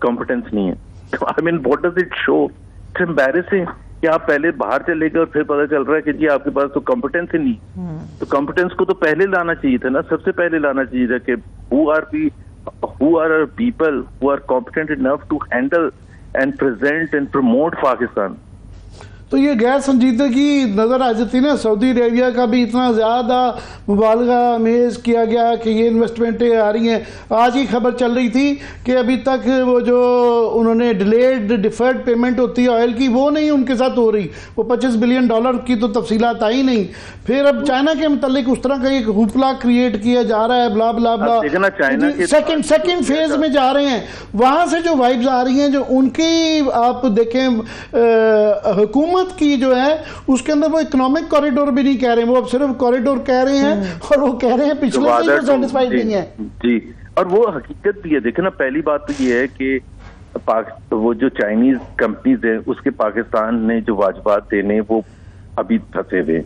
कॉम्पिटेंस नहीं है। I mean what does it show? It's embarrassing कि आप पहले बाहर चले गए और फिर पता चल रहा है कि जी आपके पास तो कॉम्पिटेंस ही नहीं। तो कॉम्पिटेंस को तो पहले लाना चाहिए था ना, सबसे पहले लाना चाहिए था कि who are our people who are competent enough to handle and present and promote Pakistan. तो ये गैर संजीदगी नज़र आ जाती है ना। सऊदी अरेबिया का भी इतना ज़्यादा मुबालगा मेज़ किया गया कि ये इन्वेस्टमेंटें आ रही हैं। आज ही खबर चल रही थी कि अभी तक वो जो उन्होंने डिलेड डिफर्ड पेमेंट होती है ऑयल की, वो नहीं उनके साथ हो रही। वो $25 बिलियन की तो तफसीलात आई नहीं। फिर अब चाइना के मतलब उस तरह का एक हुफला क्रिएट किया जा रहा है, ब्ला ब्ला ब्ला। सेकेंड फेज में जा रहे हैं। वहाँ से जो वाइब्स आ रही हैं, जो उनकी आप देखें हुकूमत की जो है उसके अंदर वो इकोनॉमिक कॉरिडोर भी नहीं कह रहे हैं, वो अब सिर्फ कॉरिडोर कह रहे हैं। और वो कह रहे हैं पिछले से ही सेटिस्फाइड नहीं है जी। और वो हकीकत भी है। देखो ना, पहली बात तो ये है कि वो जो चाइनीज कंपनीज हैं उसके पाकिस्तान ने जो वाजबात देने वो अभी फंसे हुए,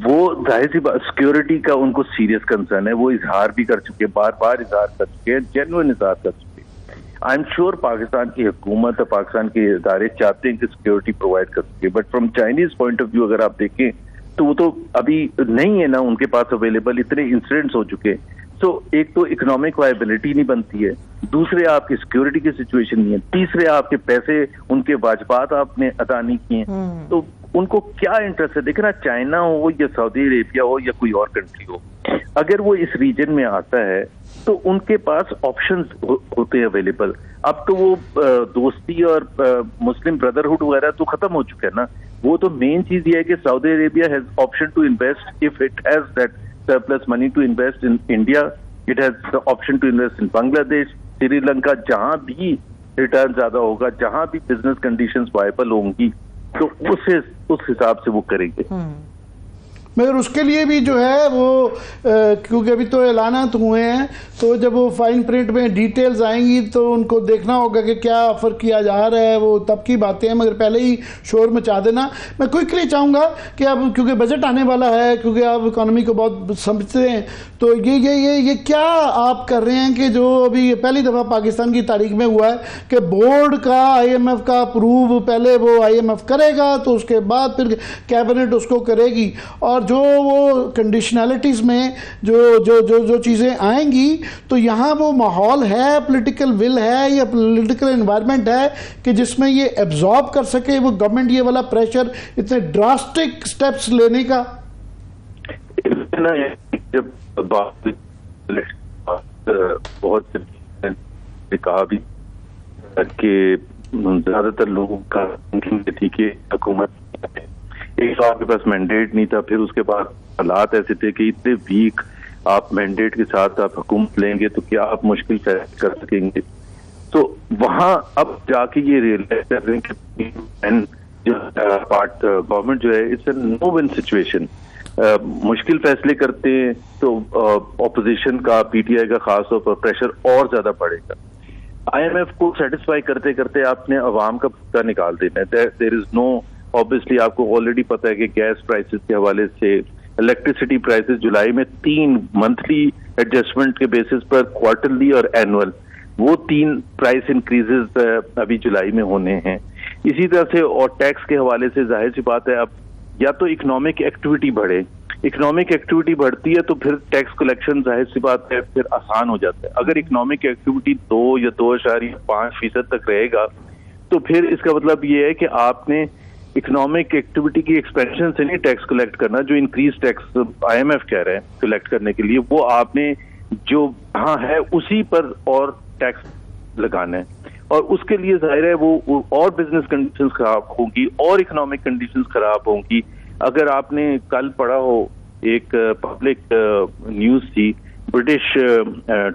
वो जाहिर सी बात सिक्योरिटी का उनको सीरियस कंसर्न है। वो इजहार भी कर चुके, बार बार इजहार कर चुके, जेन्युइन इजहार कर चुके। आई एम श्योर पाकिस्तान की हुकूमत और पाकिस्तान के इदारे चाहते हैं कि सिक्योरिटी प्रोवाइड कर सके, but from Chinese point of view अगर आप देखें तो वो तो अभी नहीं है ना उनके पास अवेलेबल। इतने इंसिडेंट्स हो चुके। सो एक तो इकोनॉमिक वायबिलिटी नहीं बनती है, दूसरे आपकी सिक्योरिटी की सिचुएशन नहीं है, तीसरे आपके पैसे उनके वाजबात आपने अदा नहीं किए, तो उनको क्या इंटरेस्ट है? देखना, चाइना हो या सऊदी अरेबिया हो या कोई और कंट्री हो, अगर वो इस रीजन में आता है तो उनके पास ऑप्शंस होते हैं अवेलेबल। अब तो वो दोस्ती और मुस्लिम ब्रदरहुड वगैरह तो खत्म हो चुका है ना। वो तो मेन चीज ये है कि Saudi Arabia has option to invest if it has that surplus money to invest in India, it has the option to invest in Bangladesh, Sri Lanka, जहां भी रिटर्न ज्यादा होगा, जहां भी बिजनेस कंडीशंस वायबल होंगी, तो उस हिसाब से वो करेंगे। मगर उसके लिए भी जो है वो क्योंकि अभी तो ऐलानात हुए हैं, तो जब वो फाइन प्रिंट में डिटेल्स आएंगी तो उनको देखना होगा कि क्या ऑफर किया जा रहा है, वो तब की बातें हैं। मगर पहले ही शोर मचा देना। मैं क्विकली चाहूँगा कि अब क्योंकि बजट आने वाला है, क्योंकि आप इकोनॉमी को बहुत समझते हैं, तो ये क्या आप कर रहे हैं कि जो अभी पहली दफ़ा पाकिस्तान की तारीख में हुआ है कि बोर्ड का IMF का अप्रूव पहले वो IMF करेगा तो उसके बाद फिर कैबिनेट उसको करेगी, और जो वो कंडीशनैलिटीज़ में जो चीज़ें आएंगी, तो यहाँ वो माहौल है, पॉलिटिकल विल है या पॉलिटिकल एनवायरनमेंट है कि जिसमें ये एब्जॉर्ब कर सके वो गवर्नमेंट ये वाला प्रेशर, इतने ड्रास्टिक स्टेप्स लेने का। जब बहुत से कहा भी कि ज्यादातर लोगों का थी कि हुकूमत एक तो आपके पास मैंडेट नहीं था, फिर उसके बाद हालात ऐसे थे कि इतने वीक आप मैंडेट के साथ आप हुकूमत लेंगे तो क्या आप मुश्किल फैसले कर सकेंगे। तो वहां अब जाके ये रियलाइज कर रहे हैं कि जो पार्ट गवर्नमेंट जो है it's a no win situation. मुश्किल फैसले करते हैं तो ऑपोजिशन का, PTI का खास तौर पर प्रेशर और ज्यादा बढ़ेगा। IMF को सेटिस्फाई करते करते आपने अवाम का भुगतान निकाल देना है। देयर इज नो, ऑब्वियसली आपको ऑलरेडी पता है कि गैस प्राइसेस के हवाले से, इलेक्ट्रिसिटी प्राइसेस जुलाई में 3 मंथली एडजस्टमेंट के बेसिस पर, क्वार्टरली और एनुअल, वो 3 प्राइस इंक्रीजेस अभी जुलाई में होने हैं। इसी तरह से और टैक्स के हवाले से जाहिर सी बात है, अब या तो इकोनॉमिक एक्टिविटी बढ़े, इकोनॉमिक एक्टिविटी बढ़ती है तो फिर टैक्स कलेक्शन जाहिर सी बात है फिर आसान हो जाता है। अगर इकोनॉमिक एक्टिविटी 2 या 2.5% तक रहेगा तो फिर इसका मतलब ये है कि आपने इकोनॉमिक एक्टिविटी की एक्सपेंशन से नहीं टैक्स कलेक्ट करना, जो इंक्रीज टैक्स IMF कह रहे हैं कलेक्ट करने के लिए, वो आपने जो हाँ है उसी पर और टैक्स लगाना है। और उसके लिए जाहिर है वो और बिजनेस कंडीशंस खराब होंगी और इकोनॉमिक कंडीशंस खराब होंगी। अगर आपने कल पढ़ा हो एक पब्लिक न्यूज थी, ब्रिटिश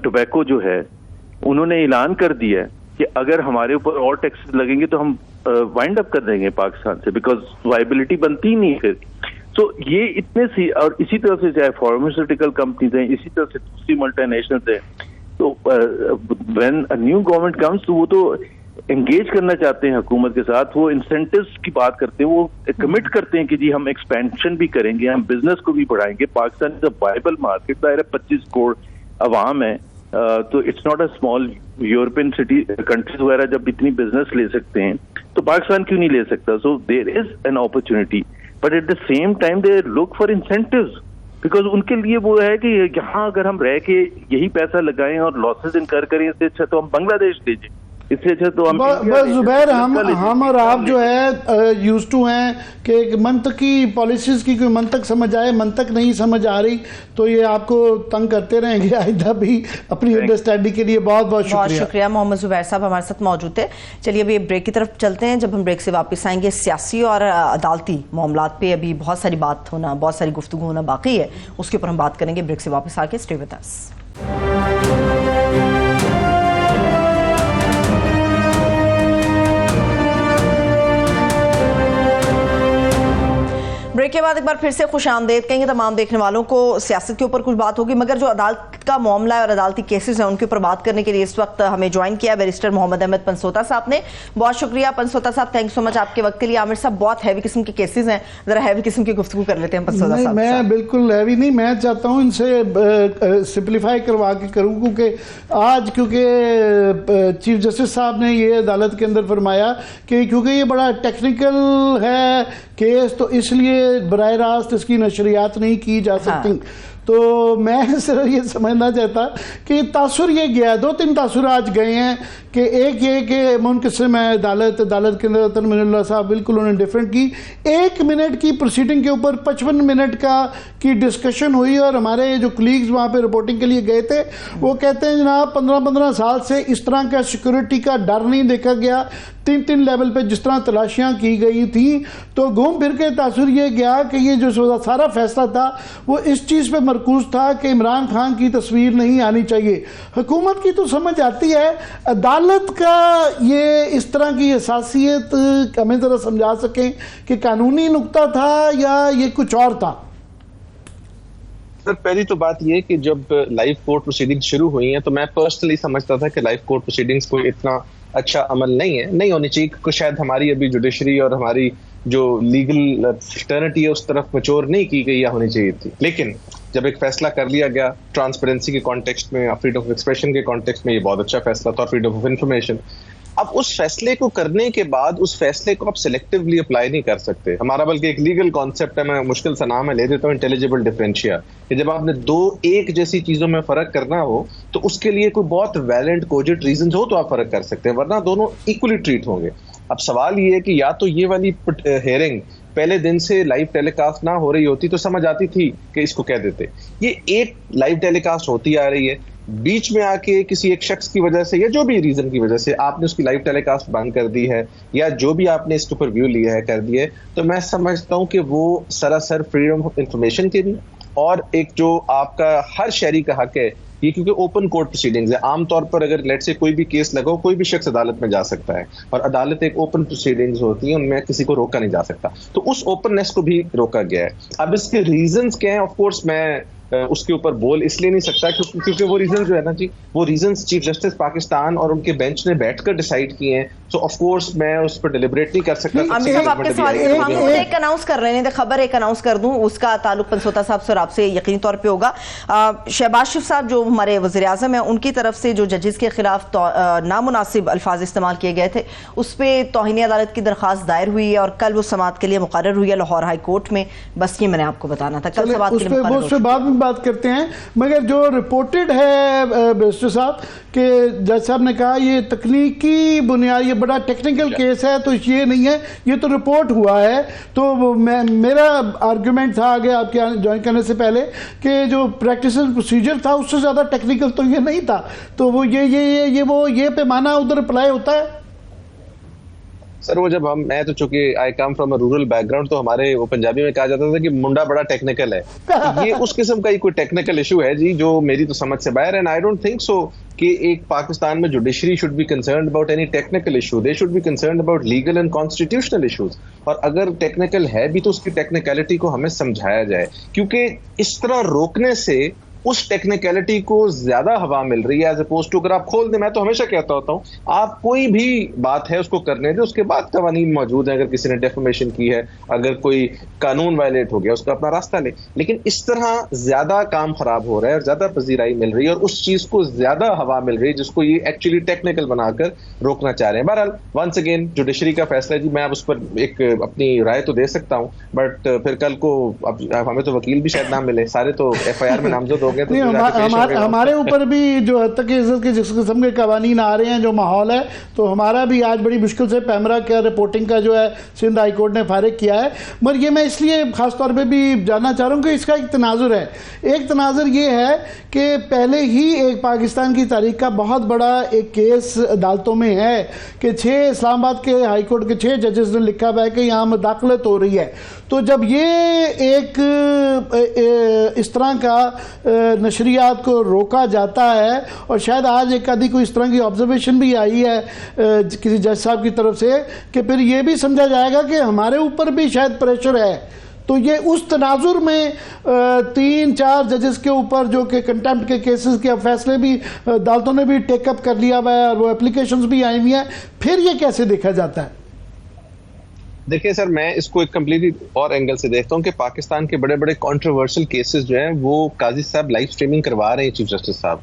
टोबैको जो है उन्होंने ऐलान कर दिया है कि अगर हमारे ऊपर और टैक्सेस लगेंगे तो हम वाइंड अप कर देंगे पाकिस्तान से, बिकॉज वाइबिलिटी बनती ही नहीं फिर। तो ये इतने सी, और इसी तरह से चाहे फार्मास्यूटिकल कंपनीज हैं, इसी तरह से दूसरी मल्टीनेशनल्स हैं, तो when a new government comes तो वो तो एंगेज करना चाहते हैं हुकूमत के साथ, वो इंसेंटिव्स की बात करते हैं, वो कमिट करते हैं कि जी हम एक्सपेंशन भी करेंगे, हम बिजनेस को भी बढ़ाएंगे। Pakistan is a viable market, दायरा 25 करोड़ अवाम है, तो it's not a small. European city countries वगैरह जब इतनी बिजनेस ले सकते हैं तो पाकिस्तान क्यों नहीं ले सकता? So there is an opportunity, but at the same time they look for incentives, because उनके लिए वो है कि यहाँ अगर हम रह के यही पैसा लगाएं और लॉसेस इनकर करें, इससे अच्छा तो हम बांग्लादेश ले जाएं, इससे अच्छा तो हम बस जुबैर, हम और आप जो है यूज्ड टू हैं कि एक मंतकी पॉलिसीज की कोई मंतक समझ आए, मंतक नहीं समझ आ रही तो ये आपको तंग करते रहेंगे आइंदा भी। अपनी अंडरस्टैंडिंग के लिए बहुत बहुत शुक्रिया। मोहम्मद जुबैर साहब हमारे साथ मौजूद थे। चलिए अभी ब्रेक की तरफ चलते हैं। जब हम ब्रेक से वापस आएंगे, सियासी और अदालती मामलात पे अभी बहुत सारी बात होना, बहुत सारी गुफ्तगू होना बाकी है, उसके ऊपर हम बात करेंगे ब्रेक से वापस आके। Stay with us. ब्रेक के बाद एक बार फिर से खुश आमदेद कहेंगे तमाम देखने वालों को। सियासत के ऊपर कुछ बात होगी, मगर जो अदालत का मामला है और अदालती केसेस हैं उनके ऊपर बात करने के लिए इस वक्त हमें ज्वाइन किया बैरिस्टर मोहम्मद अहमद पनसोता साहब ने। बहुत शुक्रिया पनसोता साहब, थैंक सो मच आपके वक्त के लिए। आमिर साहब, बहुत हैवी किस्म के केसेस हैं, जरा हैवी किस्म की गुफ्तगू कर लेते हैं पनसोता साहब। मैं बिल्कुल हैवी नहीं, मैं चाहता हूँ इनसे सिंप्लीफाई करवा के करूँ, क्योंकि आज क्योंकि चीफ जस्टिस साहब ने ये अदालत के अंदर फरमाया कि क्योंकि ये बड़ा टेक्निकल है केस, तो इसलिए बराह रास्त इसकी नशरियात नहीं की जा सकती। हाँ। तो मैं सिर्फ ये समझना चाहता कि तासुर ये गया, 2-3 तासुर आज गए हैं कि एक ये कि मुनक़सिम है अदालत के अंदर तनमीरुल्लाह साहब बिल्कुल उन्होंने डिफरेंट की। 1 मिनट की प्रोसीडिंग के ऊपर 55 मिनट की डिस्कशन हुई, और हमारे जो कलीग्स वहाँ पे रिपोर्टिंग के लिए गए थे वो कहते हैं जनाब 15-15 साल से इस तरह का सिक्योरिटी का डर नहीं देखा गया। 3-3 लेवल पे जिस तरह तलाशियां की गई थी, तो घूम फिर के तासुर ये गया कि ये जो सारा फैसला था वो इस चीज़ पे मरकूज था कि इमरान खान की तस्वीर नहीं आनी चाहिए। हुकूमत की तो समझ आती है, अदालत का ये इस तरह की हसासियत हमें ज़रा समझा सकें कि कानूनी नुक्ता था या ये कुछ और था? सर, पहली तो बात ये कि जब लाइव कोर्ट प्रोसीडिंग्स शुरू हुई हैं तो मैं पर्सनली समझता था कि लाइव कोर्ट प्रोसीडिंग्स कोई इतना अच्छा अमल नहीं होनी चाहिए, क्योंकि शायद हमारी अभी जुडिशरी और हमारी जो लीगल फ्रेटर्निटी है उस तरफ मैच्योर नहीं की गई या होनी चाहिए थी। लेकिन जब एक फैसला कर लिया गया ट्रांसपेरेंसी के कॉन्टेक्स्ट में, फ्रीडम ऑफ एक्सप्रेशन के कॉन्टेक्स्ट में, ये बहुत अच्छा फैसला था, फ्रीडम ऑफ इंफॉर्मेशन। अब उस फैसले को करने के बाद उस फैसले को आप सिलेक्टिवली अप्लाई नहीं कर सकते। हमारा बल्कि एक लीगल कॉन्सेप्ट है, मैं मुश्किल सा नाम है ले देता हूँ, इंटेलिजिबल डिफरेंशिया, कि जब आपने 2 एक जैसी चीजों में फर्क करना हो तो उसके लिए कोई बहुत वैलिड कोजिट रीजन हो तो आप फर्क कर सकते हैं, वरना दोनों इक्वली ट्रीट होंगे। अब सवाल ये है कि या तो ये वाली हेयरिंग पहले दिन से लाइव टेलीकास्ट ना हो रही होती तो समझ आती थी कि इसको कह देते, ये एक लाइव टेलीकास्ट होती आ रही है, बीच में आके किसी एक शख्स की वजह से या जो भी रीजन की वजह से आपने उसकी लाइव टेलीकास्ट बंद कर दी है या जो भी आपने इसके ऊपर व्यू लिया है कर दिए, तो मैं समझता हूं कि वो सरासर फ्रीडम ऑफ इंफॉर्मेशन के भी और एक जो आपका हर शहरी का हक है ये, क्योंकि ओपन कोर्ट प्रोसीडिंग्स है। आमतौर पर अगर लेट से कोई भी केस लगा हो, कोई भी शख्स अदालत में जा सकता है और अदालत एक ओपन प्रोसीडिंग्स होती है, उनमें किसी को रोका नहीं जा सकता, तो उस ओपननेस को भी रोका गया है। अब इसके रीजंस क्या हैं, ऑफ कोर्स मैं उसके ऊपर बोल इसलिए नहीं सकता क्योंकि वो रीजन जो है ना जी, वो रीजंस चीफ जस्टिस पाकिस्तान और उनके बेंच ने बैठकर डिसाइड किए हैं, तो ऑफ कोर्स मैं उस पर डिलिबरेट नहीं कर सकता। आपके सवाल एक अनाउंस कर रहे हैं, खबर एक अनाउंस कर दूं, उसका ताल्लुक पनसोता साहब से और आपसे यकीनी तौर पे होगा। शहबाज शरीफ साहब जो हमारे वज़ीर आज़म हैं, उनकी तरफ से जो जजेस के खिलाफ नामुनासिब अल्फाज इस्तेमाल किए गए थे उस पर तौहीन अदालत की दरख्वास्त दायर हुई है और कल वो समाअत के लिए मुकर्रर हुई है लाहौर हाई कोर्ट में। बस ये मैंने आपको बताना था, कल समाअत के लिए बात करते हैं, मगर जो रिपोर्टेड है बैरिस्टर साहब कि जज साहब ने कहा ये तकनीकी बुनियाद, ये बड़ा टेक्निकल केस है, तो ये नहीं है, ये तो रिपोर्ट हुआ है। तो मेरा आर्गुमेंट था आगे आपके ज्वाइन करने से पहले कि जो प्रैक्टिस प्रोसीजर था उससे ज़्यादा टेक्निकल तो ये नहीं था। तो वो ये पैमाना उधर अप्लाई होता है सर। वो जब मैं तो चूंकि I come from a rural background, तो हमारे वो पंजाबी में कहा जाता था कि मुंडा बड़ा टेक्निकल है। ये उस किस्म का ही कोई टेक्निकल इशू है जी जो मेरी तो समझ से बाहर है। And I don't think so कि एक पाकिस्तान में judiciary should be concerned about any technical issue, they should be concerned about legal and constitutional issues. और अगर टेक्निकल है भी तो उसकी टेक्निकलिटी को हमें समझाया जाए, क्योंकि इस तरह रोकने से उस टेक्निकलिटी को ज्यादा हवा मिल रही है एज अपोज टू अगर आप खोल दें। मैं तो हमेशा कहता होता हूँ आप कोई भी बात है उसको करने दें, उसके बाद कवानीन मौजूद है। अगर किसी ने डेफमेशन की है, अगर कोई कानून वायलेट हो गया, उसका अपना रास्ता ले। लेकिन इस तरह ज्यादा काम खराब हो रहा है और ज्यादा पजीराई मिल रही है और उस चीज को ज्यादा हवा मिल रही है जिसको ये एक्चुअली टेक्निकल बनाकर रोकना चाह रहे हैं। बहरहाल वंस अगेन जुडिशरी का फैसला जी, मैं अब उस पर एक अपनी राय तो दे सकता हूँ, बट फिर कल को अब हमें तो वकील भी शायद ना मिले, सारे तो FIR में नामजद हो गए। तो हमारे ऊपर भी जो हद तक इज्जत के जिस किस्म के कवानीन आ रहे हैं, जो माहौल है, तो हमारा भी आज बड़ी मुश्किल से पैमरा का रिपोर्टिंग का जो है सिंध हाई कोर्ट ने फारिग किया है। मगर ये मैं इसलिए खास तौर पे भी जानना चाह रहा हूँ कि इसका एक तनाजुर है। एक तनाजुर ये है कि पहले ही एक पाकिस्तान की तारीख का बहुत बड़ा एक केस अदालतों में है कि 6 इस्लामाबाद के हाई कोर्ट के 6 जजेस ने लिखा हुआ है कि यहाँ मुदाखलत हो रही है। तो जब ये एक इस तरह का नशरियात को रोका जाता है, और शायद आज एक आधी कोई इस तरह की ऑब्जर्वेशन भी आई है किसी जज साहब की तरफ से कि फिर ये भी समझा जाएगा कि हमारे ऊपर भी शायद प्रेशर है। तो ये उस तनाजुर में 3-4 जजेस के ऊपर जो कि कंटेम्प्ट के केसेस के फैसले भी अदालतों ने भी टेकअप कर लिया हुआ है और वो एप्लीकेशंस भी आई हुई हैं, फिर ये कैसे देखा जाता है? देखिए सर, मैं इसको एक कम्प्लीटली और एंगल से देखता हूँ कि पाकिस्तान के बड़े बड़े कंट्रोवर्शियल केसेस जो हैं वो काजी साहब लाइव स्ट्रीमिंग करवा रहे हैं चीफ जस्टिस साहब,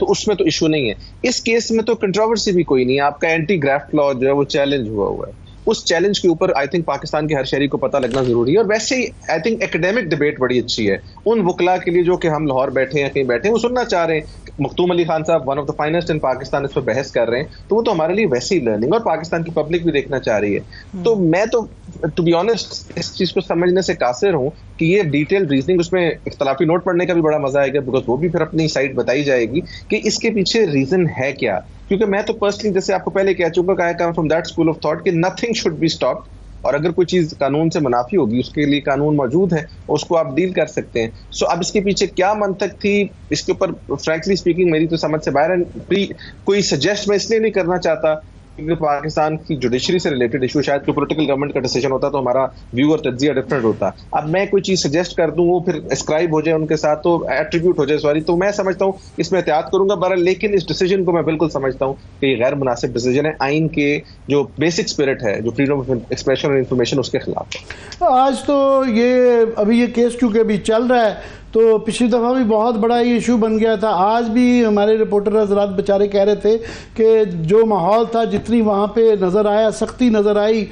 तो उसमें तो इशू नहीं है। इस केस में तो कंट्रोवर्सी भी कोई नहीं है। आपका एंटी ग्राफ्ट लॉ जो है वो चैलेंज हुआ है, उस चैलेंज के ऊपर आई थिंक पाकिस्तान के हर शहरी को पता लगना जरूरी है। और वैसे ही आई थिंक एकेडमिक डिबेट बड़ी अच्छी है उन वकला के लिए जो कि हम लाहौर बैठे हैं, कहीं बैठे हैं, वो सुनना चाह रहे हैं। मखतूम अली खान साहब वन ऑफ द फाइनेस्ट इन पाकिस्तान इस पर बहस कर रहे हैं, तो वो तो हमारे लिए वैसे ही लर्निंग, और पाकिस्तान की पब्लिक भी देखना चाह रही है। तो मैं तो टू बी ऑनेस्ट इस चीज को समझने से कासिर हूं कि ये डिटेल रीजनिंग, उसमें इख्तलाफी नोट पढ़ने का भी बड़ा मजा आएगा, बिकॉज वो भी फिर अपनी साइड बताई जाएगी कि इसके पीछे रीजन है क्या। क्योंकि मैं तो पर्सनली जैसे आपको पहले कह चुका, I come from that school of thought कि नथिंग शुड बी स्टॉप्ड, और अगर कोई चीज कानून से मुनाफी होगी उसके लिए कानून मौजूद है, उसको आप डील कर सकते हैं। सो अब इसके पीछे क्या मंतक थी, इसके ऊपर फ्रैंकली स्पीकिंग मेरी तो समझ से बाहर है। कोई सजेस्ट मैं इसलिए नहीं करना चाहता क्योंकि पाकिस्तान की जुडिशरी से रिलेटेड इशू, शायद कोई पॉलिटिकल गवर्नमेंट का डिसीजन होता तो हमारा व्यू और तज्जिया डिफरेंट होता। अब मैं कोई चीज सजेस्ट कर दूं, वो फिर एस्क्राइब हो जाए उनके साथ, तो एट्रीब्यूट हो जाए सॉरी, तो मैं समझता हूँ इसमें एहतियात करूंगा। बहरहाल लेकिन इस डिसीजन को मैं बिल्कुल समझता हूँ कि ये गैर मुनासिब डिसीजन है, आइन के जो बेसिक स्पिरिट है, जो फ्रीडम ऑफ एक्सप्रेशन और इंफॉर्मेशन, उसके खिलाफ। आज तो ये अभी ये केस चूंकि अभी चल रहा है, तो पिछली दफ़ा भी बहुत बड़ा ये इशू बन गया था। आज भी हमारे रिपोर्टर हजरात बेचारे कह रहे थे कि जो माहौल था, जितनी वहाँ पे नज़र आया, सख्ती नज़र आई,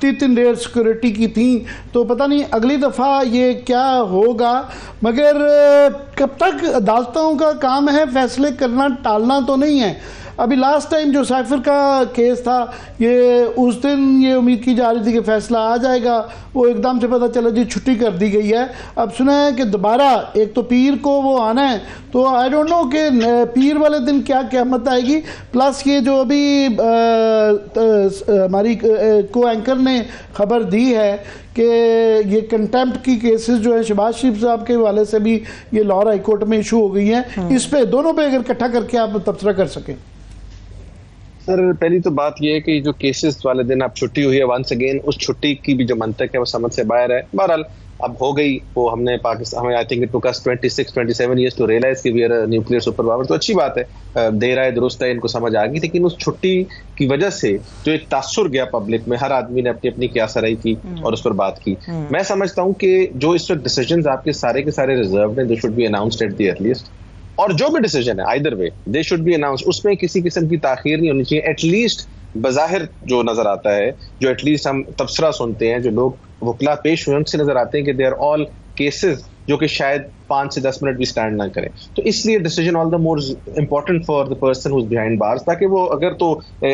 3 लेयर सिक्योरिटी की थी, तो पता नहीं अगली दफ़ा ये क्या होगा। मगर कब तक अदालतों का काम है फैसले करना, टालना तो नहीं है। अभी लास्ट टाइम जो साइफर का केस था, ये उस दिन ये उम्मीद की जा रही थी कि फैसला आ जाएगा, वो एकदम से पता चला जी छुट्टी कर दी गई है। अब सुना है कि दोबारा एक तो पीर को वो आना है, तो आई डोंट नो कि पीर वाले दिन क्या क़यामत आएगी। प्लस ये जो अभी हमारी को एंकर ने खबर दी है कि ये कंटेम्प्ट की केसेस जो है शहबाज शरीफ साहब के हवाले से भी ये लाहौर हाई कोर्ट में इशू हो गई हैं, इस पे दोनों पे अगर इकट्ठा करके आप तबसरा कर सकें। सर पहली तो बात यह है कि जो केसेस वाले दिन अब छुट्टी हुई है, वंस अगेन उस छुट्टी की भी जो मंतक है वो समझ से बाहर है। बहरहाल अब हो गई वो, हमने पाकिस्तान, हमें I think it took us 26-27 years to realise कि we are a nuclear super power. तो अच्छी बात है, देर आए दुरुस्त है, इनको समझ आ गई। लेकिन उस छुट्टी की वजह से जो एक तासुर गया पब्लिक में, हर आदमी ने अपनी अपनी क्यासराई की और उस पर बात की। मैं समझता हूँ कि जो इस वक्त डिसीजंस आपके सारे के सारे रिजर्व हैं, they should be announced at the earliest, और जो भी डिसीजन है either way they should be announced, उसमें किसी किस्म की ताखीर नहीं होनी चाहिए। एटलीस्ट बज़ाहिर जो नजर आता है, जो एटलीस्ट हम तबसरा सुनते हैं, जो लोग वकला पेश हुए, उनसे नजर आते हैं कि दे आर ऑल केसेस जो कि शायद 5 से 10 मिनट भी स्टैंड ना करें। तो इसलिए decision all the more important for the person who is behind bars, ताकि वो अगर तो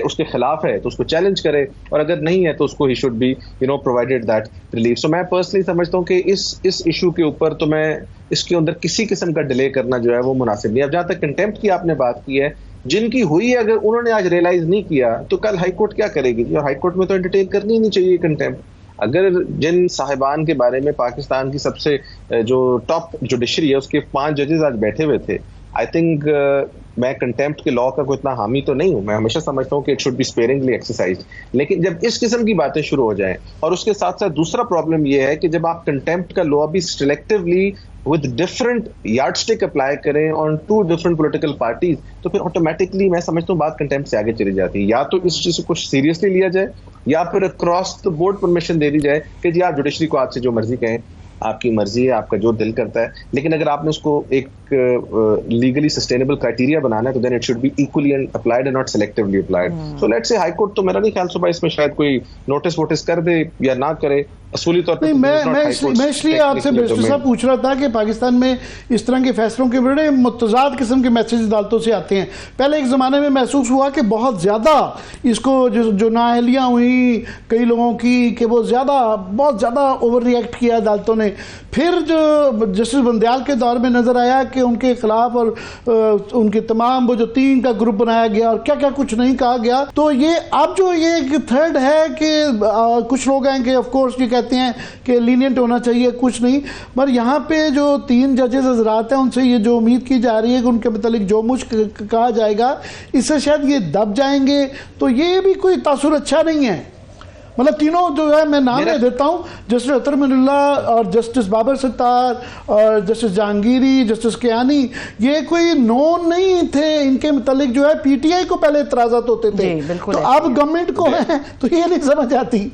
उसके खिलाफ है तो उसको चैलेंज करे, और अगर नहीं है तो उसको ही should be provided that relief. So मैं पर्सनली समझता हूँ कि इस इशू के ऊपर तो मैं इसके अंदर किसी किस्म का डिले करना जो है वो मुनासिब नहीं। अब जहाँ तक कंटेम्प्ट की आपने बात की है, जिनकी हुई है अगर उन्होंने आज रियलाइज नहीं किया तो कल हाईकोर्ट क्या करेगी? और हाईकोर्ट में तो एंटरटेन करनी ही नहीं चाहिए कंटेम्प्ट। अगर जिन साहिबान के बारे में पाकिस्तान की सबसे जो टॉप जुडिशरी है उसके 5 जजेस आज बैठे हुए थे, आई थिंक मैं कंटेम्प्ट के लॉ का कोई इतना हामी तो नहीं हूं, मैं हमेशा समझता हूं कि इट शुड बी स्पेयरिंगली एक्सरसाइज। लेकिन जब इस किस्म की बातें शुरू हो जाएं, और उसके साथ साथ दूसरा प्रॉब्लम यह है कि जब आप कंटेम्प्ट का लॉ भी selectively with different yardstick apply करें ऑन 2 डिफरेंट पॉलिटिकल पार्टीज, तो फिर ऑटोमेटिकली मैं समझता हूँ बात कंटेम्प्ट से आगे चली जाती है। या तो इस चीज को सीरियसली लिया जाए, या फिर अक्रॉस द बोर्ड परमिशन दे दी जाए कि जी आप जुडिशरी को आपसे जो मर्जी कहें, आपकी मर्जी है, आपका जो दिल करता है, लेकिन अगर आपने उसको एक लीगली सस्टेनेबल क्राइटेरिया बनाना है तो then it should be equally applied and not selectively applied. So let's say high court तो मेरा नहीं ख्याल सुबह इसमें शायद कोई नोटिस वोटिस कर दे या ना करे, असूली तौर पर मैं इसलिए आपसे बैरिस्टर साहब पूछ रहा था कि पाकिस्तान में इस तरह के फैसलों के बड़े मुतजाद किस्म के मैसेज अदालतों से आते हैं। पहले एक ज़माने में महसूस हुआ कि बहुत ज़्यादा इसको जो नाअहलियाँ हुई कई लोगों की, कि वो बहुत ज़्यादा ओवर रिएक्ट किया अदालतों ने। फिर जो जस्टिस बंदयाल के दौर में नज़र आया कि उनके खिलाफ और उनके तमाम वो जो 3 का ग्रुप बनाया गया और क्या क्या कुछ नहीं कहा गया। तो ये अब जो ये एक थर्ड है कि कुछ लोग हैं कि ऑफ कोर्स ये कहते हैं कि लीनियंट होना चाहिए, कुछ नहीं, पर यहाँ पे जो 3 जजेस हजरात हैं उनसे ये जो उम्मीद की जा रही है कि उनके मतलब जो मुझ कहा जाएगा इससे शायद ये दब जाएंगे, तो ये भी कोई तासुर अच्छा नहीं है। मतलब तीनों जो है मैं नाम ले देता हूँ, जस्टिस अतर मिनुल्ला और जस्टिस बाबर सत्तार और जस्टिस जहांगीरी, जस्टिस कियानी, ये कोई नोन नहीं थे। इनके मतलब जो है पीटीआई को पहले इतराजात होते थे, तो अब गवर्नमेंट को है, तो ये नहीं समझ आती।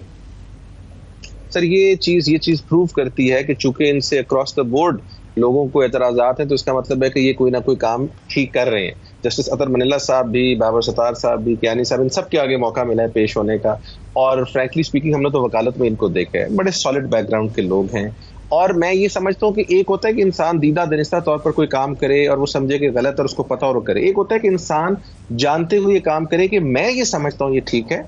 सर ये चीज प्रूव करती है कि चूंकि इनसे अक्रॉस द बोर्ड लोगों को एतराजात हैं, तो इसका मतलब है कि ये कोई ना कोई काम ठीक कर रहे हैं। जस्टिस अतर मिनुल्ला साहब भी, बाबर सत्तार साहब भी, कियानी साहब, इन सब के आगे मौका मिला है पेश होने का, और फ्रैंकली स्पीकिंग हमने तो वकालत में इनको देखा है, बड़े सॉलिड बैकग्राउंड के लोग हैं। और मैं ये समझता हूँ कि एक होता है कि इंसान दीदा दिनिस्ता तौर पर कोई काम करे और वो समझे कि गलत है और उसको पता और वो करे, एक होता है कि इंसान जानते हुए ये काम करे कि मैं ये समझता हूँ ये ठीक है,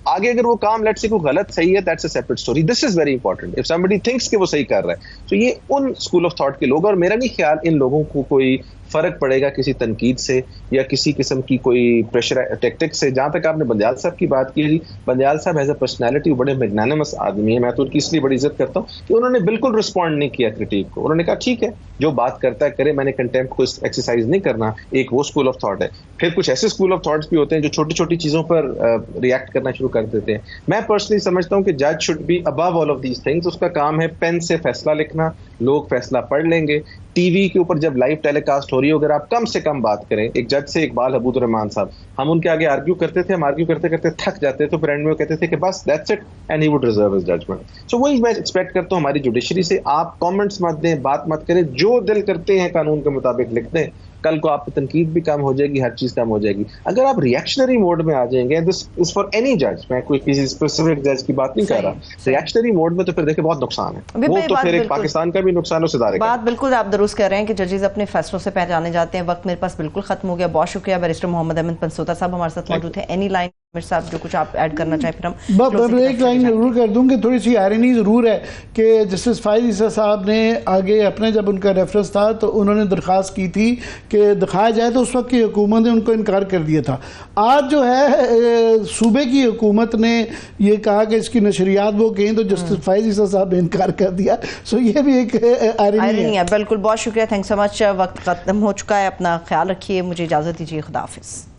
आगे अगर वो काम लेट्स से कोई गलत सही है, that's a separate story. This is very important if somebody thinks कि वो सही कर रहा है। तो ये उन स्कूल ऑफ थॉट के लोग, और मेरा नहीं ख्याल इन लोगों को कोई फर्क पड़ेगा किसी तनकीद से या किसी किस्म की कोई प्रेशर टैक्टिक से। जहां तक आपने बंदयाल साहब की बात की, बंदयाल साहब एज अ पर्सनैलिटी बड़े मैग्नानिमस आदमी है, मैं तो उनकी इसलिए बड़ी इज्जत करता हूँ कि उन्होंने बिल्कुल रिस्पॉन्ड नहीं किया क्रिटिक को। उन्होंने कहा ठीक है जो बात करता है करे, मैंने कंटेम्प्ट को एक्सरसाइज नहीं करना। एक वो स्कूल ऑफ थॉट है। फिर कुछ ऐसे स्कूल ऑफ थॉट्स भी होते हैं जो छोटी छोटी चीजों पर रिएक्ट करना शुरू कर देते हैं। मैं पर्सनली समझता हूँ कि जज should be above all of these things. उसका काम है पेन से फैसला लिखना, लोग फैसला पढ़ लेंगे। टीवी के ऊपर जब लाइव टेलीकास्ट हो रही हो, अगर आप कम से कम बात करें, एक जज से इकबाल हबूब रहमान साहब, हम उनके आगे आर्ग्यू करते थे, हम आर्ग्यू करते करते थक जाते, तो फिर एंड में वो कहते थे कि बस that's it and he would reserve his judgement. So वही मैं एक्सपेक्ट करता हूँ हमारी जुडिशरी से, आप कमेंट्स मत दें, बात मत करें, जो दिल करते हैं कानून के मुताबिक लिख दें। कल को आपकी तनकीद भी कम हो जाएगी, हर चीज कम हो जाएगी। अगर आप रिएक्शनरी मोड में आ जाएंगे, दिस इज फॉर एनी जज, मैं कोई किसी स्पेसिफिक जज की बात नहीं कर रहा, रिएक्शनरी मोड में तो फिर देखिए बहुत नुकसान है। वो तो फिर एक पाकिस्तान का भी नुकसान, उस इदारे का। बात बिल्कुल आप दुरुस्त कह रहे हैं कि जजेस अपने फैसलों से पहचाने जाते हैं। वक्त मेरे पास बिल्कुल खत्म हो गया। बहुत शुक्रिया बैरिस्टर मोहम्मद अहमद पंसोता साहब हमारे साथ मौजूद थे। एनी लाइन साहब जो कुछ आप ऐड करना चाहें, फिर हम एक लाइन जरूर कर दूं कि थोड़ी सी आयरनी ज़रूर है कि जस्टिस फाइज ईसा साहब ने आगे अपने जब उनका रेफरेंस था तो उन्होंने दरख्वास्त की थी कि दिखाया जाए, तो उस वक्त की हुकूमत ने उनको इनकार कर दिया था। आज जो है सूबे की हुकूमत ने ये कहा कि इसकी नशरियात वो कहीं, तो जस्टिस फाइज ईसा साहब ने इनकार कर दिया। सो ये भी एक आयरनी है। बिल्कुल, बहुत शुक्रिया, थैंक्स सो मच। वक्त खत्म हो चुका है, अपना ख्याल रखिए, मुझे इजाज़त दीजिए, खुदा हाफिज़।